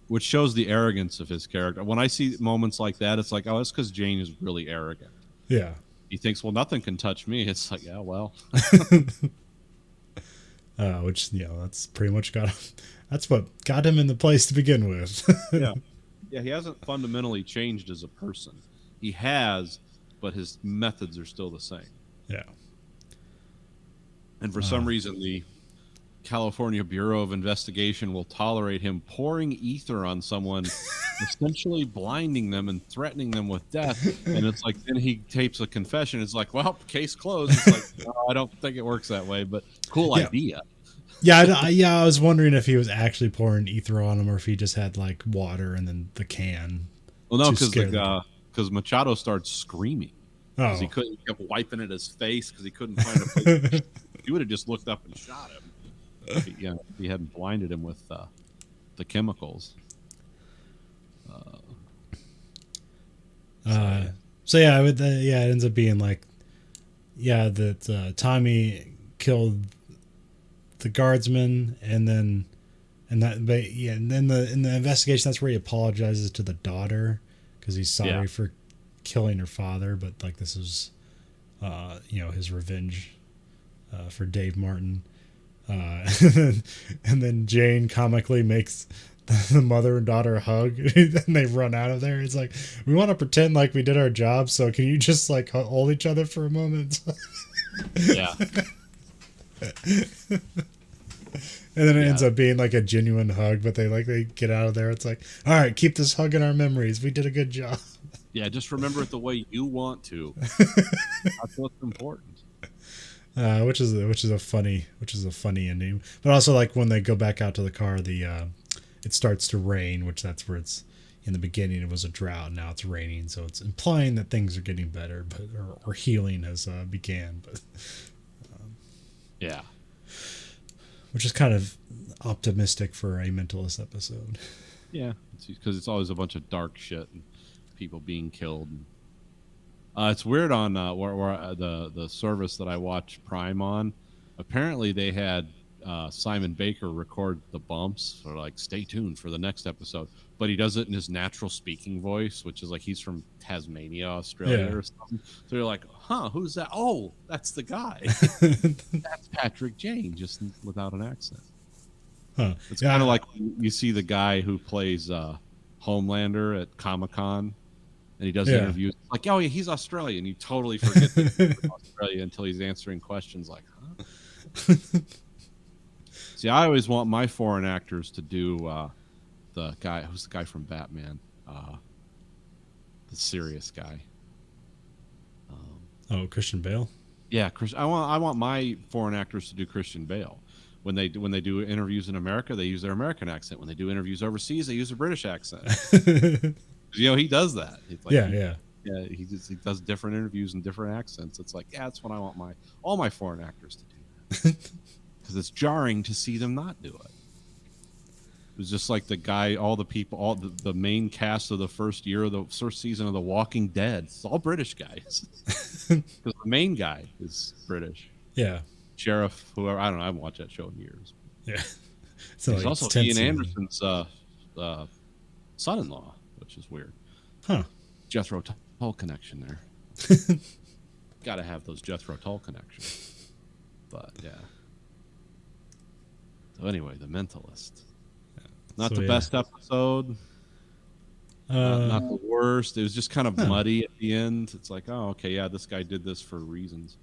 Which shows the arrogance of his character. When I see moments like that, it's like, oh, that's because Jane is really arrogant. Yeah. He thinks, well, nothing can touch me. It's like, yeah, well. Which, that's pretty much that's what got him in the place to begin with. Yeah, he hasn't fundamentally changed as a person. He has, but his methods are still the same. Yeah. And for some reason, the California Bureau of Investigation will tolerate him pouring ether on someone, essentially blinding them and threatening them with death. And it's like, then he tapes a confession. It's like, well, case closed. It's like, no, I don't think it works that way, but cool idea. I was wondering if he was actually pouring ether on him or if he just had like water and then the can. Well, no, because Machado starts screaming. Oh. He kept wiping at his face because he couldn't find a place. He would have just looked up and shot him. If he hadn't blinded him with the chemicals. It ends up being like, that Tommy killed the guardsman, and then in the investigation, that's where he apologizes to the daughter because he's sorry for killing her father, but like this is his revenge for Dave Martin. And then Jane comically makes the mother and daughter hug, and they run out of there. It's like, we want to pretend like we did our job, so can you just like hold each other for a moment? Yeah. And then it ends up being like a genuine hug, but they get out of there. It's like, all right, keep this hug in our memories. We did a good job. Yeah, just remember it the way you want to. That's what's important. Which is a funny ending. But also, like when they go back out to the car, it starts to rain, which that's where it's in the beginning it was a drought, now it's raining, so it's implying that things are getting better, but or healing has began. But which is kind of optimistic for a Mentalist episode. Yeah, because it's always a bunch of dark shit and people being killed. It's weird on where the service that I watch Prime on. Apparently, they had Simon Baker record the bumps for like, stay tuned for the next episode, but he does it in his natural speaking voice, which is like he's from Tasmania, Australia, or something. So you're like, who's that? Oh, that's the guy. That's Patrick Jane, just without an accent. It's kind of like you see the guy who plays Homelander at Comic-Con, and he does interviews like, oh yeah, he's Australian. You totally forget that he's Australia until he's answering questions like, huh? See, I always want my foreign actors to do the guy who's the guy from Batman, the serious guy. Oh, Christian Bale. Yeah, Chris. I want my foreign actors to do Christian Bale. When they do interviews in America, they use their American accent. When they do interviews overseas, they use a British accent. He does that. It's like yeah. He does different interviews in different accents. It's like, yeah, that's what I want all my foreign actors to do. Because it's jarring to see them not do it. It was just like the guy, all the people, all the main cast of the first season of The Walking Dead. It's all British guys. Because the main guy is British. Yeah. Sheriff, whoever, I don't know. I haven't watched that show in years. Yeah. So he's also Ian Anderson's son-in-law, which is weird. Huh. Jethro Tull connection there. Got to have those Jethro Tull connections. But yeah. So anyway, The Mentalist. Not the best episode. Not the worst. It was just kind of muddy at the end. It's like, oh, okay, yeah, this guy did this for reasons.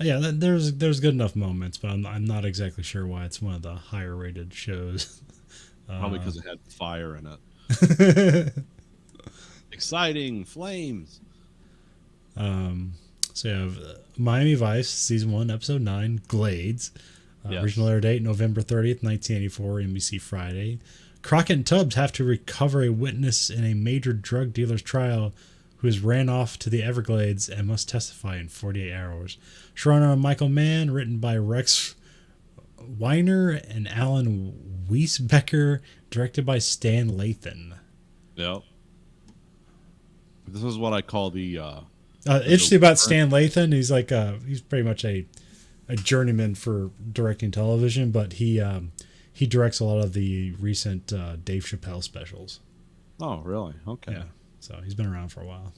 Yeah, there's good enough moments, but I'm not exactly sure why it's one of the higher rated shows. Probably because it had fire in it. Exciting flames. So you have Miami Vice season 1 episode 9 Glades. Original air date November 30th, 1984, NBC Friday. Crockett and Tubbs have to recover a witness in a major drug dealer's trial who has ran off to the Everglades and must testify in 48 hours. Showrunner Michael Mann, written by Rex Weiner and Alan Wiesbecker, directed by Stan Lathan. Yep. This is what I call the interesting about Stan Lathan. He's like he's pretty much a journeyman for directing television, but he directs a lot of the recent Dave Chappelle specials. Oh, really? Okay. Yeah. So he's been around for a while.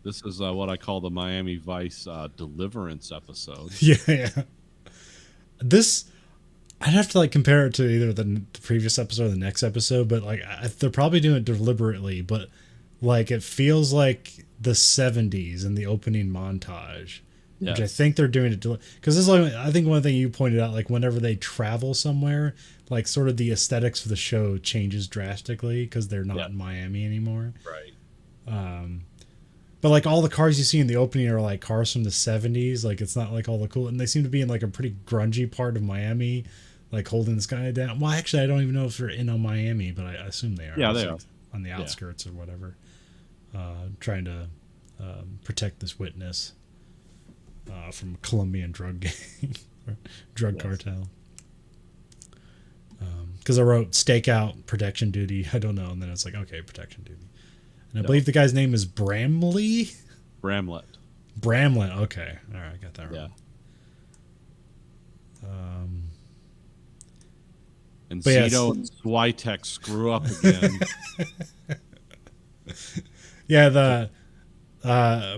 This is what I call the Miami Vice Deliverance episode. Yeah. This, I'd have to like compare it to either the previous episode or the next episode, but like they're probably doing it deliberately, but like it feels like the 70s in the opening montage. Yes. Which I think they're doing it because this is like, I think one thing you pointed out, like whenever they travel somewhere, like sort of the aesthetics of the show changes drastically because they're not in Miami anymore. Right. But like all the cars you see in the opening are like cars from the 70s. Like it's not like all the cool, and they seem to be in like a pretty grungy part of Miami, like holding this guy down. Well, actually, I don't even know if they're in on Miami, but I assume they are. Yeah, they are on the outskirts or whatever, trying to protect this witness. From Colombian drug gang, drug cartel. Because I wrote stakeout, protection duty. I don't know, and then it's like, okay, protection duty. And I believe the guy's name is Bramlett. Okay, all right, I got that right. Yeah. And Zito and Switek screw up again. Yeah,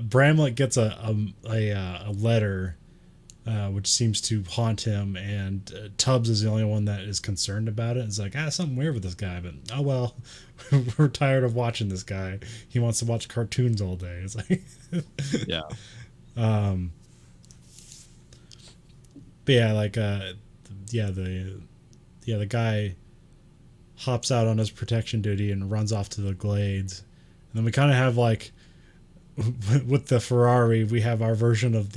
Bramlett gets a letter which seems to haunt him, and Tubbs is the only one that is concerned about it. It's like, something weird with this guy, but oh well, we're tired of watching this guy. He wants to watch cartoons all day. It's like but yeah, like the guy hops out on his protection duty and runs off to the Glades, and then we kind of have like with the Ferrari, we have our version of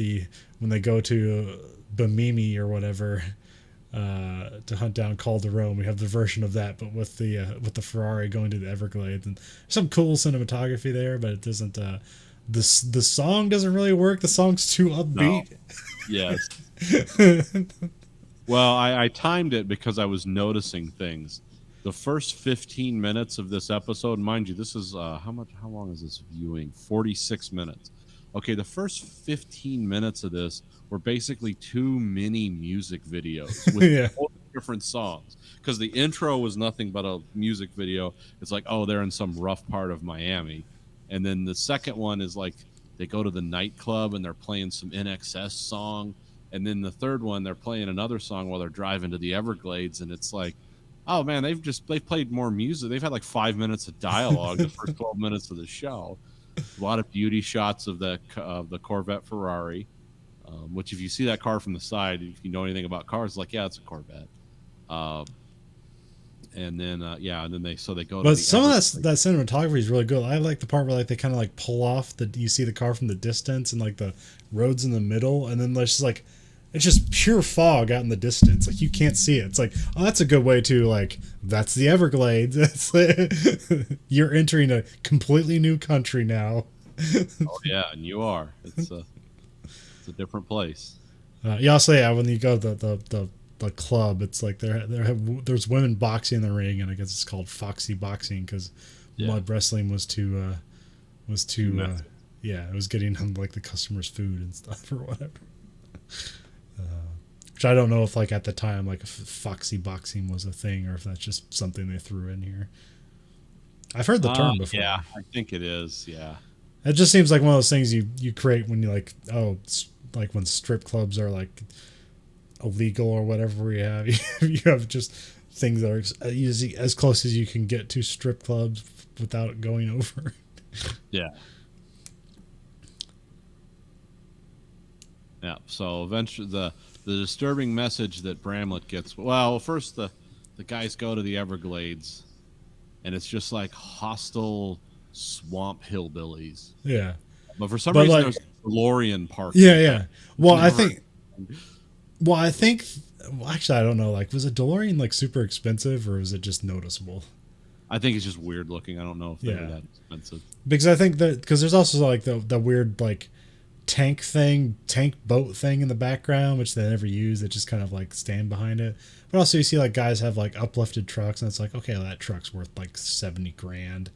when they go to Bimini or whatever to hunt down Calderon. We have the version of that, but with the Ferrari going to the Everglades, and some cool cinematography there, but it doesn't. The song doesn't really work. The song's too upbeat. No. Yes. Well, I timed it because I was noticing things. The first 15 minutes of this episode, mind you, this is how long is this viewing? 46 minutes. Okay, the first 15 minutes of this were basically 2 mini music videos with different songs. Because the intro was nothing but a music video. It's like, oh, they're in some rough part of Miami. And then the second one is like they go to the nightclub and they're playing some NXS song. And then the third one, they're playing another song while they're driving to the Everglades. And it's like, oh man, they've played more music. They've had like 5 minutes of dialogue the first 12 minutes of the show. A lot of beauty shots of the Corvette Ferrari, which if you see that car from the side, if you know anything about cars, like, yeah, it's a Corvette. And then and then they go to But the some of Everglades. that cinematography is really good. I like the part where like they kind of like pull off the you see the car from the distance and like the roads in the middle, and then there's just like it's just pure fog out in the distance. Like you can't see it. It's like, oh, that's a good way to like that's the Everglades. It's like, you're entering a completely new country now. Oh yeah, and you are. It's a different place. Yeah, I'll say when you go to the club, it's like there's women boxing in the ring, and I guess it's called Foxy Boxing because mud wrestling was too yeah, it was getting on like the customers' food and stuff or whatever. Which I don't know if like at the time like Foxy Boxing was a thing or if that's just something they threw in here. I've heard the term before. Yeah, I think it is. Yeah. It just seems like one of those things you create when you like like when strip clubs are like illegal or whatever you have just things that are easy as close as you can get to strip clubs without going over. Yeah. Yeah. So eventually the disturbing message that Bramlett gets. Well, first the guys go to the Everglades, and it's just like hostile swamp hillbillies. Yeah. But for some reason, like, there's a DeLorean park. Yeah. Well, I think. Well, actually, I don't know. Like, was a DeLorean like super expensive, or was it just noticeable? I think it's just weird looking. I don't know if they were that expensive. Because I think that because there's also like the weird like tank boat thing in the background, which they never use. They just kind of like stand behind it. But also you see like guys have like uplifted trucks, and it's like, okay, well, that truck's worth like 70 grand.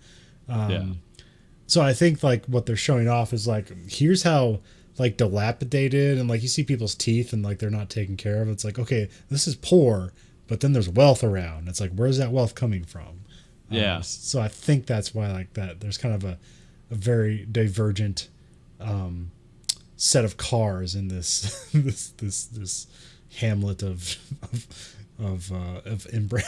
So I think like what they're showing off is like, here's how like dilapidated and like you see people's teeth and like they're not taken care of. It's like, okay, this is poor, but then there's wealth around. It's like, where's that wealth coming from? Yeah. So I think that's why like that there's kind of a very divergent set of cars in this this hamlet of inbred.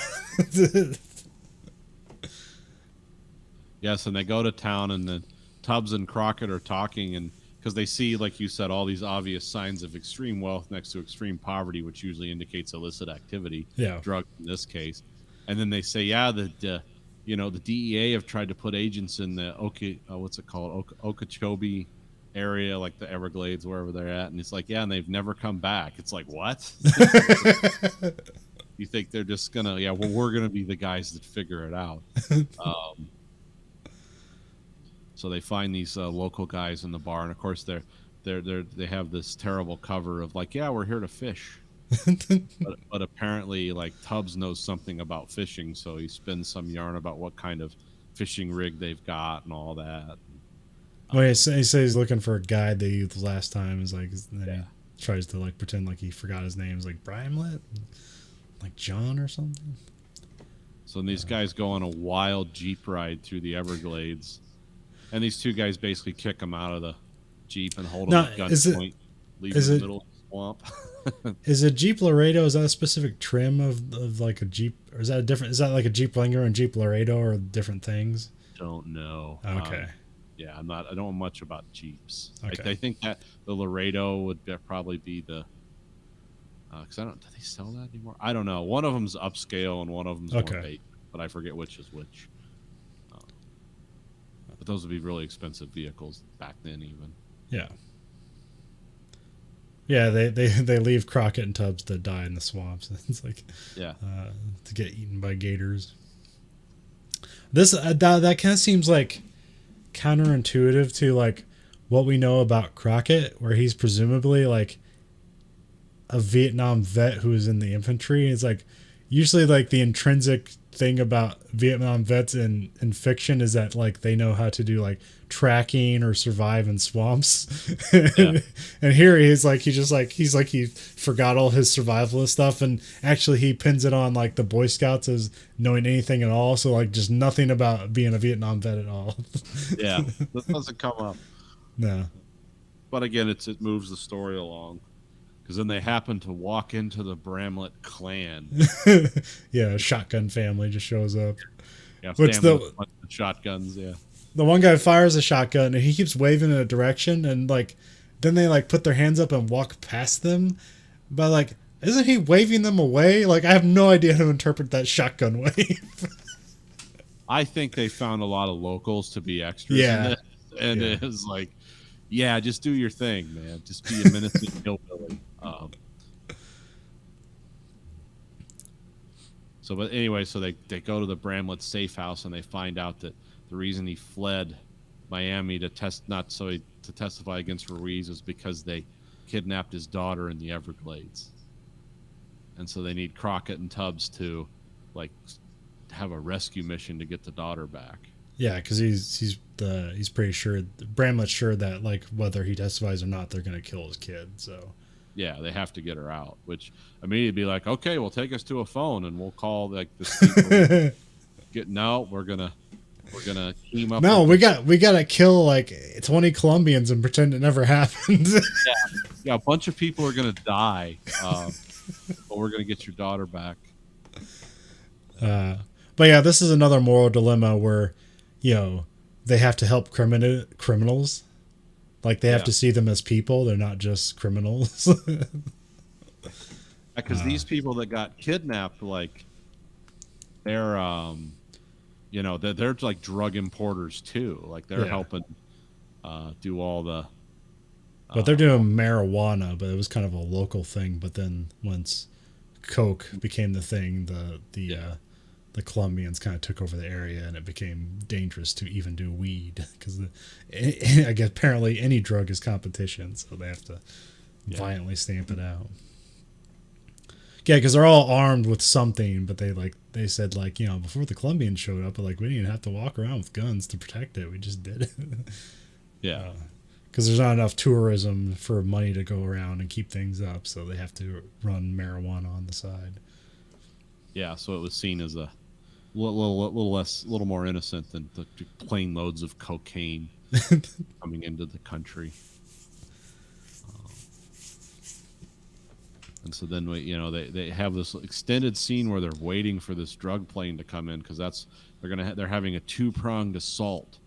Yes, and they go to town, and then Tubbs and Crockett are talking, and because they see, like you said, all these obvious signs of extreme wealth next to extreme poverty, which usually indicates illicit activity, drugs in this case. And then they say, the DEA have tried to put agents in the Okeechobee area, like the Everglades, wherever they're at, and it's like, and they've never come back. It's like, what? You think they're just gonna, we're gonna be the guys that figure it out. So they find these local guys in the bar, and of course they have this terrible cover of like, we're here to fish. but apparently like Tubbs knows something about fishing, so he spins some yarn about what kind of fishing rig they've got and all that. Well, he says he's looking for a guide they used last time. Is like, he tries to like pretend like he forgot his name. Is like Bramlett, like John or something. So these guys go on a wild Jeep ride through the Everglades, and these two guys basically kick him out of the Jeep and hold him at gunpoint, leave him in the middle of the swamp. Is a Jeep Laredo? Is that a specific trim of like a Jeep, or is that a different? Is that like a Jeep Wrangler and Jeep Laredo, or different things? Don't know. Okay. I don't know much about Jeeps. Okay. I think that the Laredo would probably be the. Because do they sell that anymore? I don't know. One of them's upscale and one of them's more basic, but I forget which is which. But those would be really expensive vehicles back then, even. Yeah. Yeah, they leave Crockett and Tubbs to die in the swamps. It's like, to get eaten by gators. This that kind of seems like counterintuitive to like what we know about Crockett, where he's presumably like a Vietnam vet who is in the infantry. It's like usually like the intrinsic thing about Vietnam vets in fiction is that like they know how to do like tracking or survive in swamps. And here he forgot all his survivalist stuff, and actually he pins it on like the Boy Scouts as knowing anything at all, so like just nothing about being a Vietnam vet at all. That doesn't come up. No, but again, it moves the story along. Because then they happen to walk into the Bramlett clan. A shotgun family just shows up. Which the shotguns, The one guy fires a shotgun and he keeps waving in a direction, and like then they like put their hands up and walk past them. But like Isn't he waving them away? Like, I have no idea how to interpret that shotgun wave. I think they found a lot of locals to be extras in Yeah. this, and Yeah. it was like, yeah, just do your thing, man. Just be a menacing hillbilly. So, but anyway, so they go to the Bramlett safe house and they find out that the reason he fled Miami to testify against Ruiz is because they kidnapped his daughter in the Everglades, and so they need Crockett and Tubbs to like have a rescue mission to get the daughter back. Yeah, because he's pretty sure, Bramlett's sure that like whether he testifies or not, they're gonna kill his kid. So yeah, they have to get her out. Which immediately be like, okay, well, take us to a phone and we'll call like the no, we're gonna team up. No, we gotta kill like 20 Colombians and pretend it never happened. Yeah, a bunch of people are gonna die, but we're gonna get your daughter back. But yeah, this is another moral dilemma where, you know, they have to help criminals. Like they have to see them as people. They're not just criminals. Because these people that got kidnapped, like they're, you know, they're like drug importers too. Like they're helping do all the. But they're doing marijuana, but it was kind of a local thing. But then once coke became the thing, the Colombians kind of took over the area, and it became dangerous to even do weed because I guess apparently any drug is competition, so they have to violently stamp it out. Yeah, because they're all armed with something, but they said like, you know, before the Colombians showed up, like we didn't even have to walk around with guns to protect it. We just did it. Yeah. Because there's not enough tourism for money to go around and keep things up, so they have to run marijuana on the side. Yeah, so it was seen as a little more innocent than the plane loads of cocaine coming into the country. And so then they have this extended scene where they're waiting for this drug plane to come in because they're having a two-pronged assault,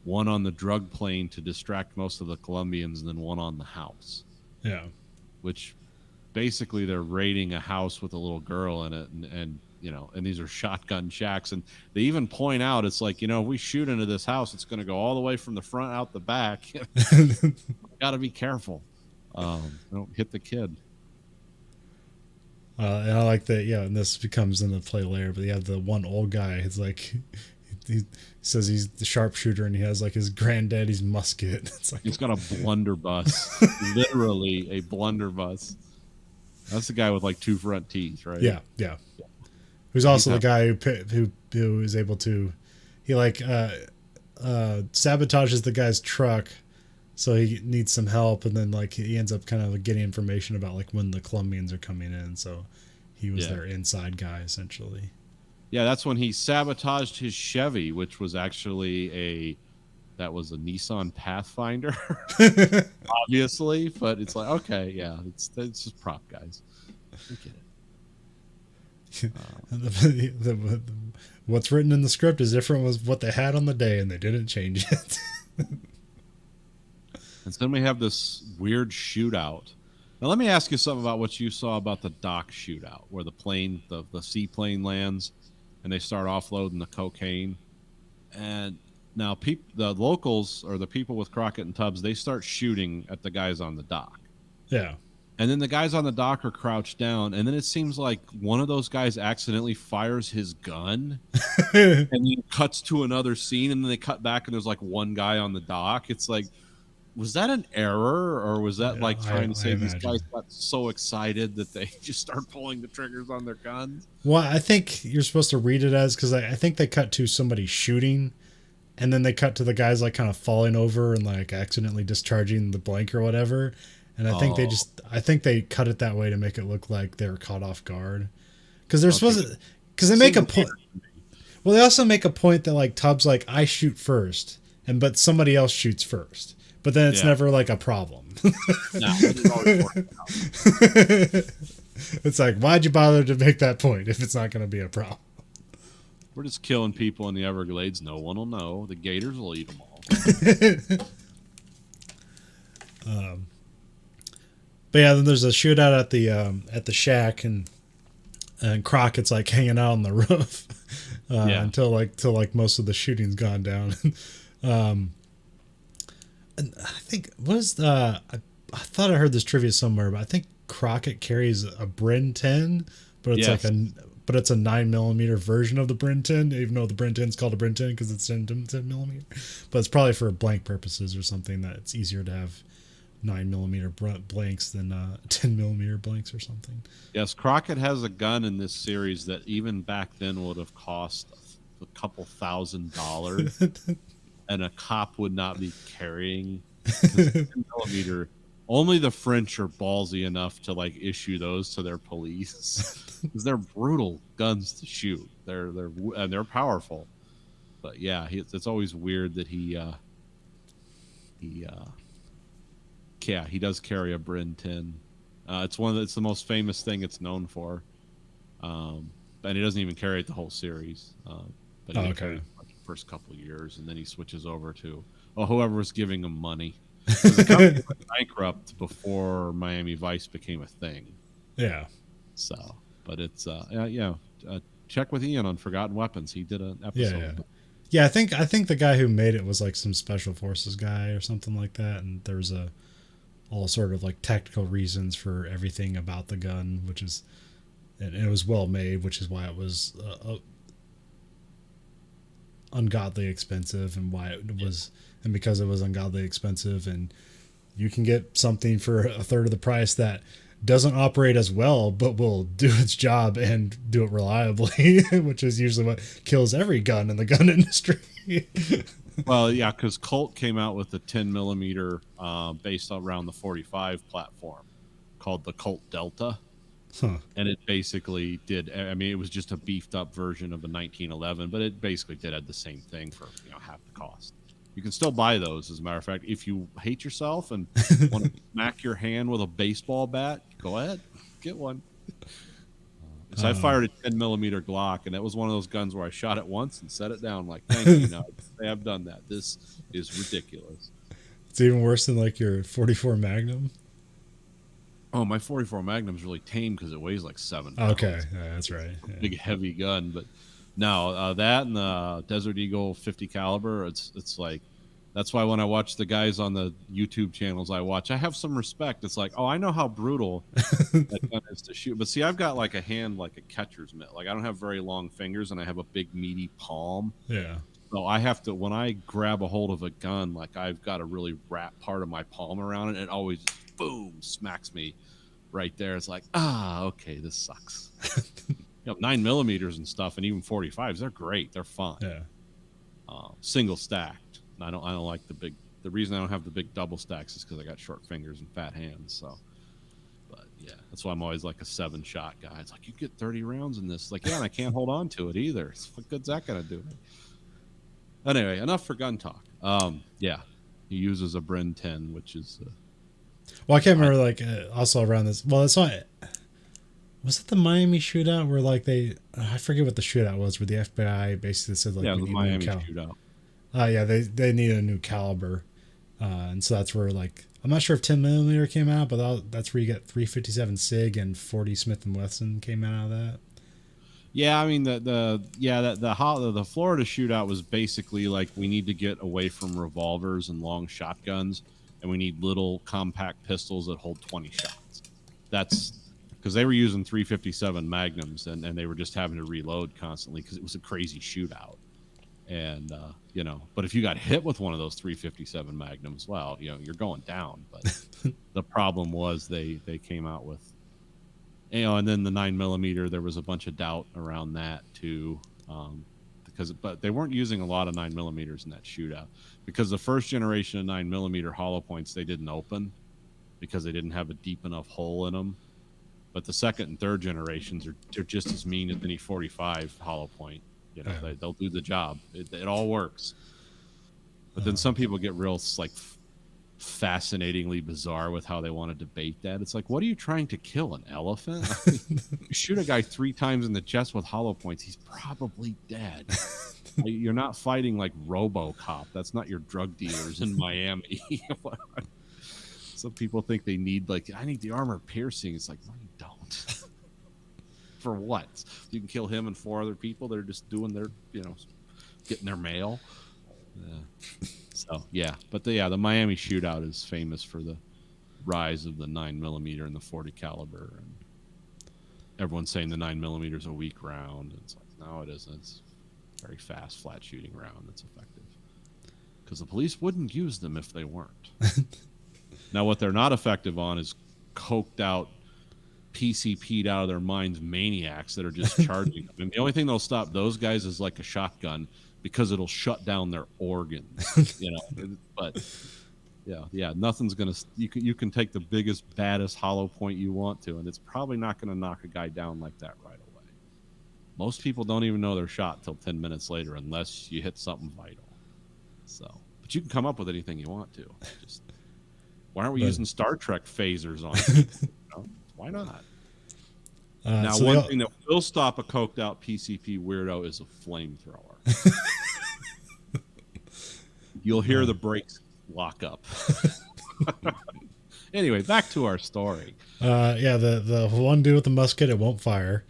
one on the drug plane to distract most of the Colombians, and then one on the house. Yeah, which basically they're raiding a house with a little girl in it, and these are shotgun shacks, and they even point out it's like, if we shoot into this house, it's going to go all the way from the front out the back. Got to be careful, don't hit the kid. And I like that, and this becomes into play later, but the one old guy, it's like, he says he's the sharpshooter and he has like his granddaddy's musket. It's like, he's got a blunderbuss, literally a blunderbuss. That's the guy with like two front teeth, right? Yeah. Who's also the guy who is able to, he like sabotages the guy's truck, so he needs some help, and then like he ends up kind of getting information about like when the Colombians are coming in, so he was their inside guy essentially. Yeah, that's when he sabotaged his Chevy, which was actually a Nissan Pathfinder, obviously. But it's like, okay, yeah, it's just prop guys. We get it. What's written in the script is different was what they had on the day, and they didn't change it. And so then we have this weird shootout. Now, let me ask you something about what you saw about the dock shootout, where the plane, the seaplane lands, and they start offloading the cocaine. And now the locals, or the people with Crockett and Tubbs, they start shooting at the guys on the dock. Yeah. And then the guys on the dock are crouched down, and then it seems like one of those guys accidentally fires his gun, and then cuts to another scene, and then they cut back, and there's like one guy on the dock. It's like, was that an error, or was that like trying to say these guys got so excited that they just start pulling the triggers on their guns? Well, I think you're supposed to read it as, because I think they cut to somebody shooting, and then they cut to the guys like kind of falling over and like accidentally discharging the blank or whatever. And I think they cut it that way to make it look like they were caught off guard, because they're supposed to, because they make a point. Well, they also make a point that like Tubbs, like, I shoot first, but somebody else shoots first. But then it's never like a problem. No, it always works out. It's like, why'd you bother to make that point if it's not going to be a problem? We're just killing people in the Everglades. No one will know. The gators will eat them all. But yeah, then there's a shootout at the shack, and Crockett's like hanging out on the roof until till like most of the shooting's gone down. um, and I think was I thought I heard this trivia somewhere, but I think Crockett carries a Bren 10, but it's Yes. but it's a 9mm version of the Bren 10, even though the Bren 10 is called a Bren 10 because it's 10mm. But it's probably for blank purposes or something, that it's easier to have 9mm blanks than 10mm blanks or something. Yes, Crockett has a gun in this series that even back then would have cost a couple $1,000, and a cop would not be carrying. 10mm. Only the French are ballsy enough to like issue those to their police because they're brutal guns to shoot. They're powerful, but yeah, it's always weird that he does carry a Bren 10. It's the most famous thing it's known for, and he doesn't even carry it the whole series. But he carried it the first couple of years, and then he switches over to whoever was giving him money. The company went bankrupt before Miami Vice became a thing. Yeah. So, but it's check with Ian on Forgotten Weapons. He did an episode. Yeah. I think the guy who made it was like some special forces guy or something like that, and there's all sort of like tactical reasons for everything about the gun, and it was well made, which is why it was ungodly expensive, and why it was, and because it was ungodly expensive, and you can get something for a third of the price that doesn't operate as well, but will do its job and do it reliably, which is usually what kills every gun in the gun industry. Well, yeah, because Colt came out with a 10mm based around the 45 platform called the Colt Delta. And it basically did. I mean, it was just a beefed up version of the 1911, but it basically did the same thing for half the cost. You can still buy those, as a matter of fact. If you hate yourself and want to smack your hand with a baseball bat, go ahead, get one. So I fired a 10mm Glock, and that was one of those guns where I shot it once and set it down. Like, thank you. Now I have done that. This is ridiculous. It's even worse than like your 44 Magnum. Oh, my 44 Magnum's really tame because it weighs like 7 pounds. Okay, yeah, that's right. Yeah. Big heavy gun, but no, that and the Desert Eagle 50 caliber. It's like, that's why when I watch the guys on the YouTube channels I have some respect. It's like, oh, I know how brutal that gun is to shoot. But see, I've got like a hand like a catcher's mitt. Like, I don't have very long fingers, and I have a big meaty palm. Yeah. So I have to, when I grab a hold of a gun, like I've got to really wrap part of my palm around it. And it always boom smacks me right there. It's like, okay, this sucks. 9mm and stuff, and even 45s, they're great. They're fun. Yeah. Single stacked. I don't like the big. The reason I don't have the big double stacks is because I got short fingers and fat hands. So, but yeah, that's why I'm always like a 7-shot guy. It's like, you get 30 rounds in this. Like, yeah, and I can't hold on to it either. What good's that gonna do? Anyway, enough for gun talk. Yeah, he uses a Bren 10, which is. Well, I can't remember. Like, also around this. Well, that's why. Was it the Miami shootout where like I forget what the shootout was, where the FBI basically said like, the Miami shootout. Yeah, they need a new caliber, and so that's where, like, I'm not sure if 10mm came out, but that's where you get 357 SIG and 40 Smith & Wesson came out of that. Yeah, I mean the Florida shootout was basically like, we need to get away from revolvers and long shotguns, and we need little compact pistols that hold 20 shots. That's because they were using 357 Magnums, and they were just having to reload constantly because it was a crazy shootout. And but if you got hit with one of those 357 Magnums, well, you're going down. But the problem was they came out with, and then the 9mm, there was a bunch of doubt around that too, but they weren't using a lot of 9mm in that shootout, because the first generation of 9mm hollow points, they didn't open because they didn't have a deep enough hole in them. But the second and third generations are just as mean as any 45 hollow point. They'll do the job. It all works. But then some people get real like fascinatingly bizarre with how they want to debate that. It's like, what are you trying to kill, an elephant? I mean, you shoot a guy 3 times in the chest with hollow points, he's probably dead. You're not fighting like RoboCop. That's not your drug dealers in Miami. Some people think they need, like, I need the armor piercing. It's like, no, you don't. For what? You can kill him and 4 other people. They're just doing their, getting their mail. So yeah, but the Miami shootout is famous for the rise of the 9mm and the 40 caliber, and everyone's saying the 9mm is a weak round. It's like, no, it isn't. It's a very fast, flat shooting round that's effective. Because the police wouldn't use them if they weren't. Now, what they're not effective on is coked out, PCP'd out of their minds maniacs that are just charging them. And the only thing that'll stop those guys is like a shotgun, because it'll shut down their organs, But yeah, nothing's gonna. You can take the biggest, baddest hollow point you want to, and it's probably not gonna knock a guy down like that right away. Most people don't even know they're shot till 10 minutes later, unless you hit something vital. So, but you can come up with anything you want to. Just why aren't we using Star Trek phasers on people? Why not? Now, so one thing that will stop a coked out PCP weirdo is a flamethrower. You'll hear the brakes lock up. Anyway, back to our story. The one dude with the musket, it won't fire.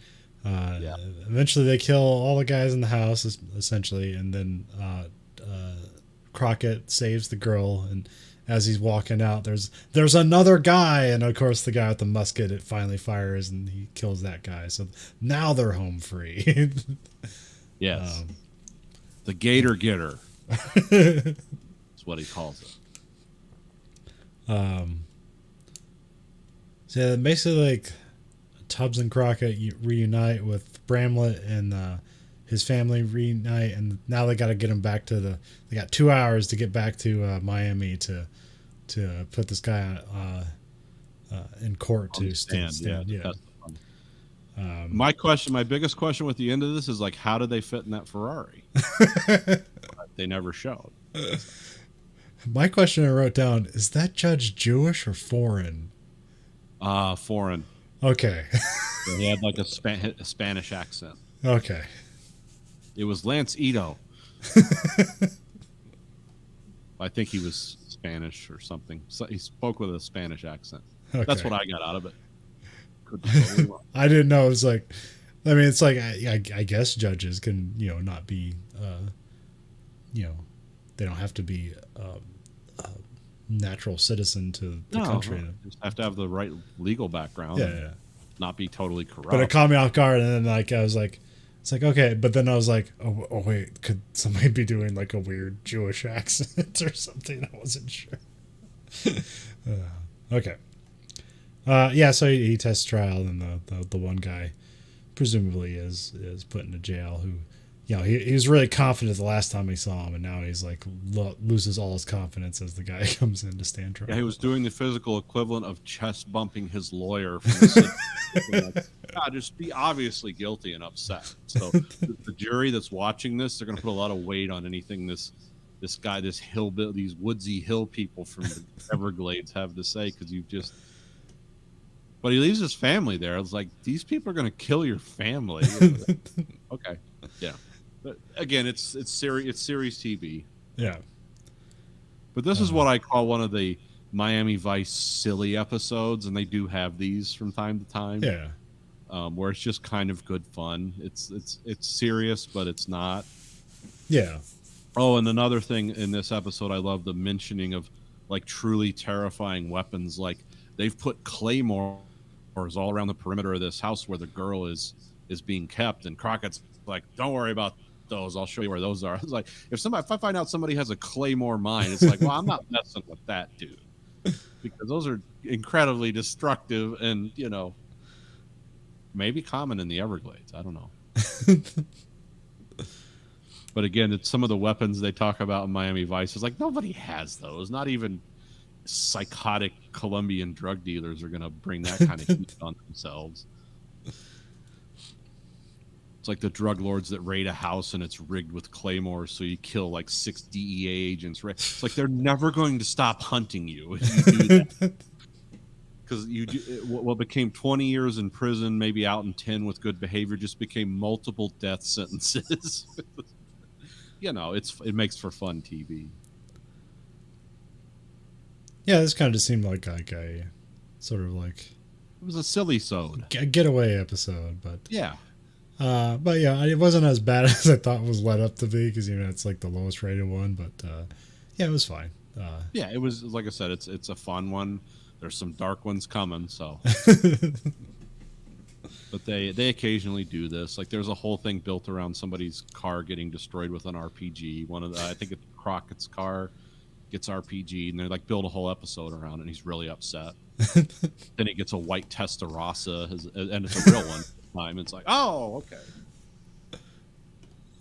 Eventually they kill all the guys in the house, essentially, and then Crockett saves the girl, and as he's walking out, there's another guy, and of course the guy with the musket, it finally fires and he kills that guy. So now they're home free. Yes. The Gator Getter. That's what he calls it. So basically, like, Tubbs and Crockett reunite with Bramlett, and his family reunite, and now they got to get him back to they got 2 hours to get back to Miami to put this guy in court to stand. Yeah. My biggest question with the end of this is, like, how did they fit in that Ferrari? They never showed. My question I wrote down, is that judge Jewish or foreign? Foreign. Okay. So he had like a Spanish accent. Okay. It was Lance Ito. I think he was Spanish or something. So he spoke with a Spanish accent. Okay. That's what I got out of it. Could be totally wrong. I didn't know. It was like, I mean, it's like, I guess judges can, not be, they don't have to be a natural citizen to the country. Just have to have the right legal background. Yeah. Not be totally corrupt. But it caught me off guard, and then like I was like, it's like, okay, but then I was like, oh wait, could somebody be doing like a weird Jewish accent or something? I wasn't sure. Okay. So he tests trial, and the one guy presumably is put into jail, who, he was really confident the last time he saw him, and now he's like loses all his confidence as the guy comes in to stand trial. Yeah, he was doing the physical equivalent of chest bumping his lawyer from the just be obviously guilty and upset. So the jury that's watching this, they're going to put a lot of weight on anything this guy, these woodsy hill people from the Everglades have to say, because but he leaves his family there. I was like, these people are going to kill your family. Okay, yeah. But again, it's series TV. Yeah. But this is what I call one of the Miami Vice silly episodes, and they do have these from time to time. Yeah. Where it's just kind of good fun. It's serious, but it's not. Yeah. Oh, and another thing in this episode, I love the mentioning of like truly terrifying weapons. Like they've put claymores all around the perimeter of this house where the girl is being kept, and Crockett's like, "Don't worry about those. I'll show you where those are." I was like, if I find out somebody has a claymore mine, it's like, well, I'm not messing with that dude, because those are incredibly destructive and maybe common in the Everglades. I don't know. But again, it's some of the weapons they talk about in Miami Vice. It's like, nobody has those. Not even psychotic Colombian drug dealers are going to bring that kind of heat on themselves. It's like the drug lords that raid a house and it's rigged with claymores, so you kill like 6 DEA agents. It's like they're never going to stop hunting you if you do that. Because what became 20 years in prison, maybe out in 10 with good behavior, just became multiple death sentences. It makes for fun TV. Yeah, this kind of just seemed like a sort of like It was a silly sode. a getaway episode, Yeah. but yeah, it wasn't as bad as I thought it was led up to be because it's like the lowest rated one, but yeah, it was fine. Yeah, it was like I said, it's a fun one. There's some dark ones coming, so. But they occasionally do this. Like there's a whole thing built around somebody's car getting destroyed with an RPG. One of the, I think it's Crockett's car gets RPG, and they like build a whole episode around it, and he's really upset. Then he gets a white Testarossa, and it's a real one this time. It's like, oh, okay.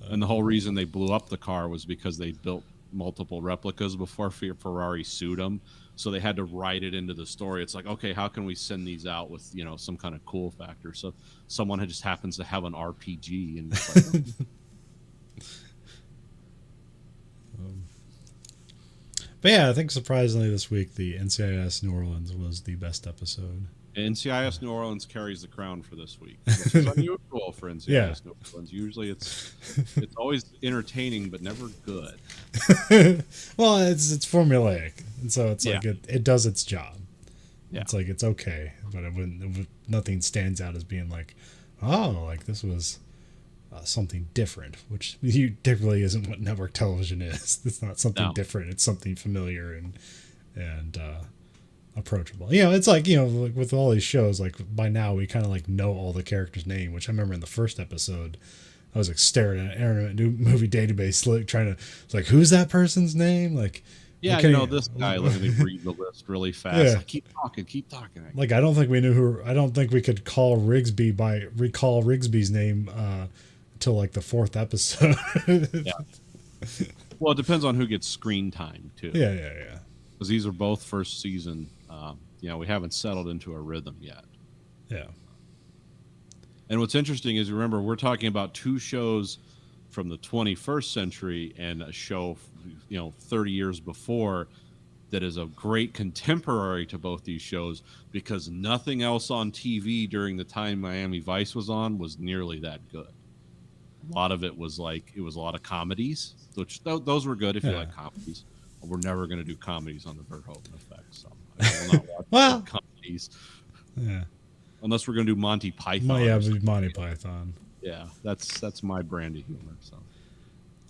And the whole reason they blew up the car was because they built multiple replicas before Ferrari sued them. So they had to write it into the story. It's like, okay, how can we send these out with some kind of cool factor? So someone just happens to have an RPG, and it's like, but yeah, I think surprisingly this week the NCIS New Orleans was the best episode. NCIS New Orleans carries the crown for this week, which is unusual for NCIS New Orleans. Usually it's always entertaining but never good. Well, it's formulaic, and so it's like it does its job. Yeah. It's like it's okay, but nothing stands out as being like, oh, like this was something different, which typically isn't what network television is. It's not something different. It's something familiar and approachable. It's like, like with all these shows, like by now we kind of like know all the characters' name, which I remember in the first episode, I was like staring at Internet Movie Database, like trying to, like, who's that person's name? Like, yeah, this guy. Let me read the list really fast. Yeah. Like, keep talking. Like, I don't think we knew who. I don't think we could recall Rigsby's name until like the 4th episode. Yeah. Well, it depends on who gets screen time too. Yeah. Because these are both first season. We haven't settled into a rhythm yet. Yeah. And what's interesting is, remember, we're talking about 2 shows from the 21st century and a show, 30 years before that is a great contemporary to both these shows, because nothing else on TV during the time Miami Vice was on was nearly that good. A lot of it was a lot of comedies, which those were good if you like comedies. We're never going to do comedies on the Verhoeven Effect, so I will not watch comedies. Yeah. Unless we're going to do Monty Python. Yeah, Monty Python. Yeah, that's my brand of humor. So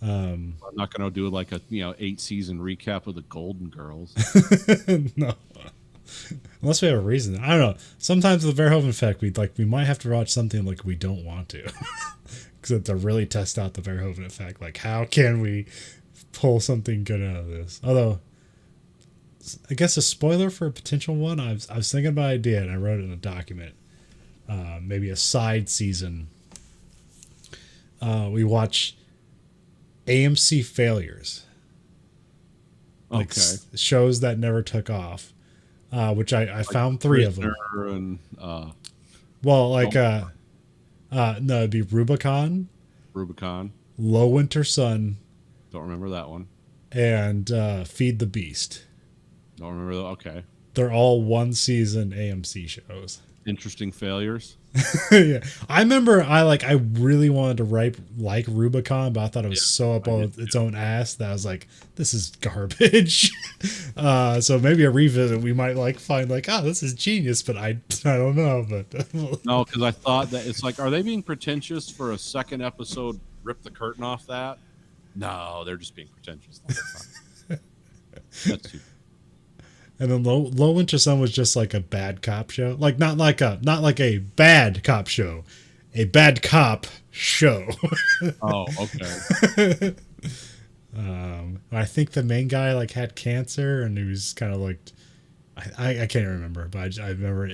I'm not going to do like a 8-season recap of the Golden Girls. No, unless we have a reason. I don't know. Sometimes with the Verhoeven Effect, we might have to watch something like we don't want to, because to really test out the Verhoeven Effect. Like, how can we pull something good out of this? Although, I guess a spoiler for a potential one. I was thinking about an idea, and I wrote it in a document. Maybe a side season. We watch AMC failures, like shows that never took off, which I found 3 of them. And, no, it'd be Rubicon, Low Winter Sun. Don't remember that one. And Feed the Beast. Don't remember that. Okay. They're all 1-season AMC shows. Interesting failures. Yeah, I remember I really wanted to like Rubicon, but I thought it was so up on its own ass that I was like, this is garbage. So maybe a revisit we might find this is genius, but I don't know. But no, because I thought that it's like, are they being pretentious for a second episode? Rip the curtain off that? No, they're just being pretentious the whole time. That's too. And then Low Winter Sun was just like a bad cop show, not like a bad cop show, a bad cop show. Oh, okay. I think the main guy had cancer, and he was kind of I can't remember, but I remember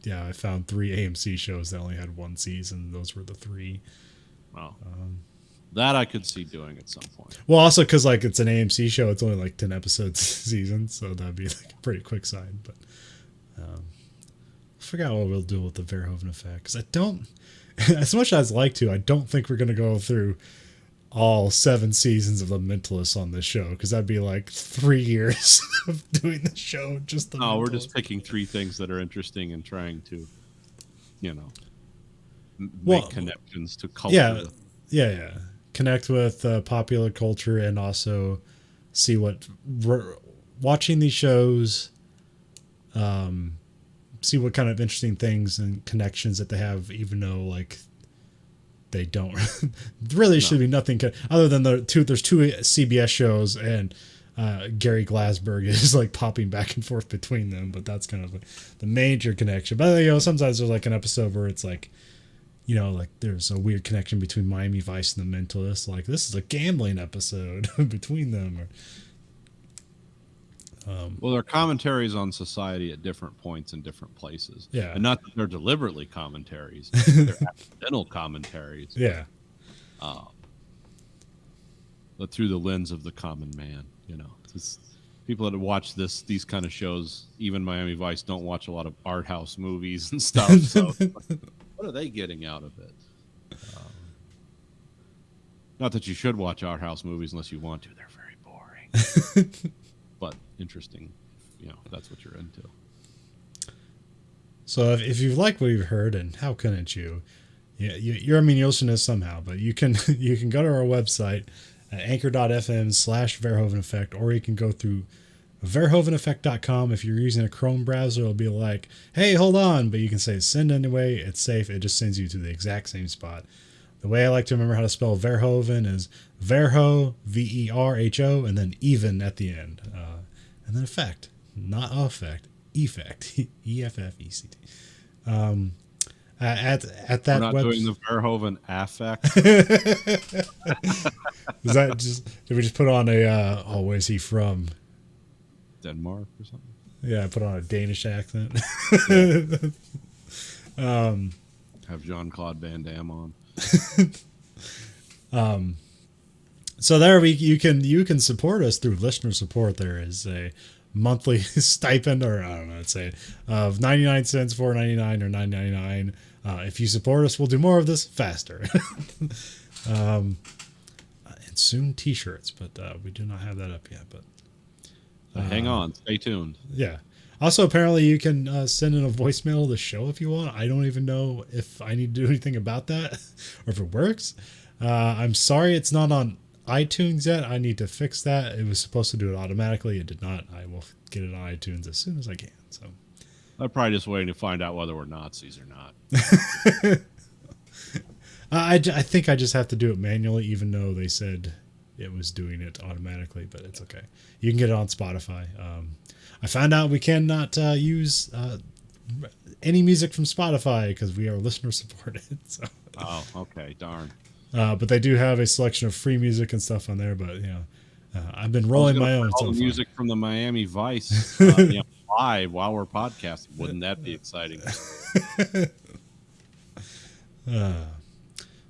I found 3 AMC shows that only had 1 season. Those were the 3. Wow. That I could see doing at some point. Well, also because it's an AMC show, it's only 10 episodes a season, so that'd be a pretty quick side. But I forgot what we'll do with the Verhoeven Effect, because I don't, as much as I'd like to, I don't think we're gonna go through all 7 seasons of The Mentalist on this show, because that'd be 3 years of doing the show. No, we're just picking 3 things that are interesting and trying to, make connections to culture. Yeah. Connect with popular culture, and also see what watching these shows see what kind of interesting things and connections that they have, even though like they don't really should be nothing other than there's two CBS shows and Gary Glassberg is like popping back and forth between them, but that's kind of like the major connection. But you know, sometimes there's like an episode where it's like, you know, like there's a weird connection between Miami Vice and The Mentalist. Like this is a gambling episode between them. Well, they're commentaries on society at different points in different places. Yeah. And not that they're deliberately commentaries. They're accidental commentaries. Yeah. But through the lens of the common man, you know. It's people that watch these kind of shows, even Miami Vice, don't watch a lot of art house movies and stuff. So what are they getting out of it? Not that you should watch art house movies unless you want to. They're very boring. But interesting, you know, that's what you're into. So if you like what you've heard, and how couldn't you? Yeah, you're a Miniotionist somehow, but you can go to our website at anchor.fm/Verhoeven Effect, or you can go through verhoeveneffect.com. If you're using a Chrome browser, it'll be like, hey, hold on, but you can say send anyway. It's safe. It just sends you to the exact same spot. The way I like to remember how to spell Verhoeven is Verho, Verho, and then even at the end. And then effect, not effect, effect, EFFECT. At that We're not doing the Verhoeven affect. Is that just, did we just put on a, where's he from? Denmark or something? Yeah, I put on a Danish accent. Have Jean-Claude Van Damme So on. there you can support us through listener support. There is a monthly stipend, or I don't know, let's say of 99 cents, $4.99, or $9.99. If you support us, we'll do more of this faster. And soon t-shirts, but we do not have that up yet. But Hang on, stay tuned. Yeah. Also, apparently, you can send in a voicemail to the show if you want. I don't even know if I need to do anything about that or if it works. I'm sorry it's not on iTunes yet. I need to fix that. It was supposed to do it automatically. It did not. I will get it on iTunes as soon as I can. So I'm probably just waiting to find out whether we're Nazis or not. I think I just have to do it manually, even though they said it was doing it automatically, but it's okay. You can get it on Spotify. I found out we cannot use any music from Spotify because we are listener supported. So. Oh, okay, darn. But they do have a selection of free music and stuff on there. But I've been rolling my own. All the music from the Miami Vice live while we're podcasting. Wouldn't that be exciting?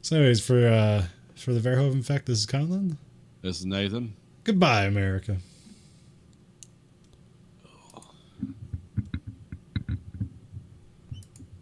So, anyways, for the Verhoeven Effect, this is Conlon. This is Nathan. Goodbye, America.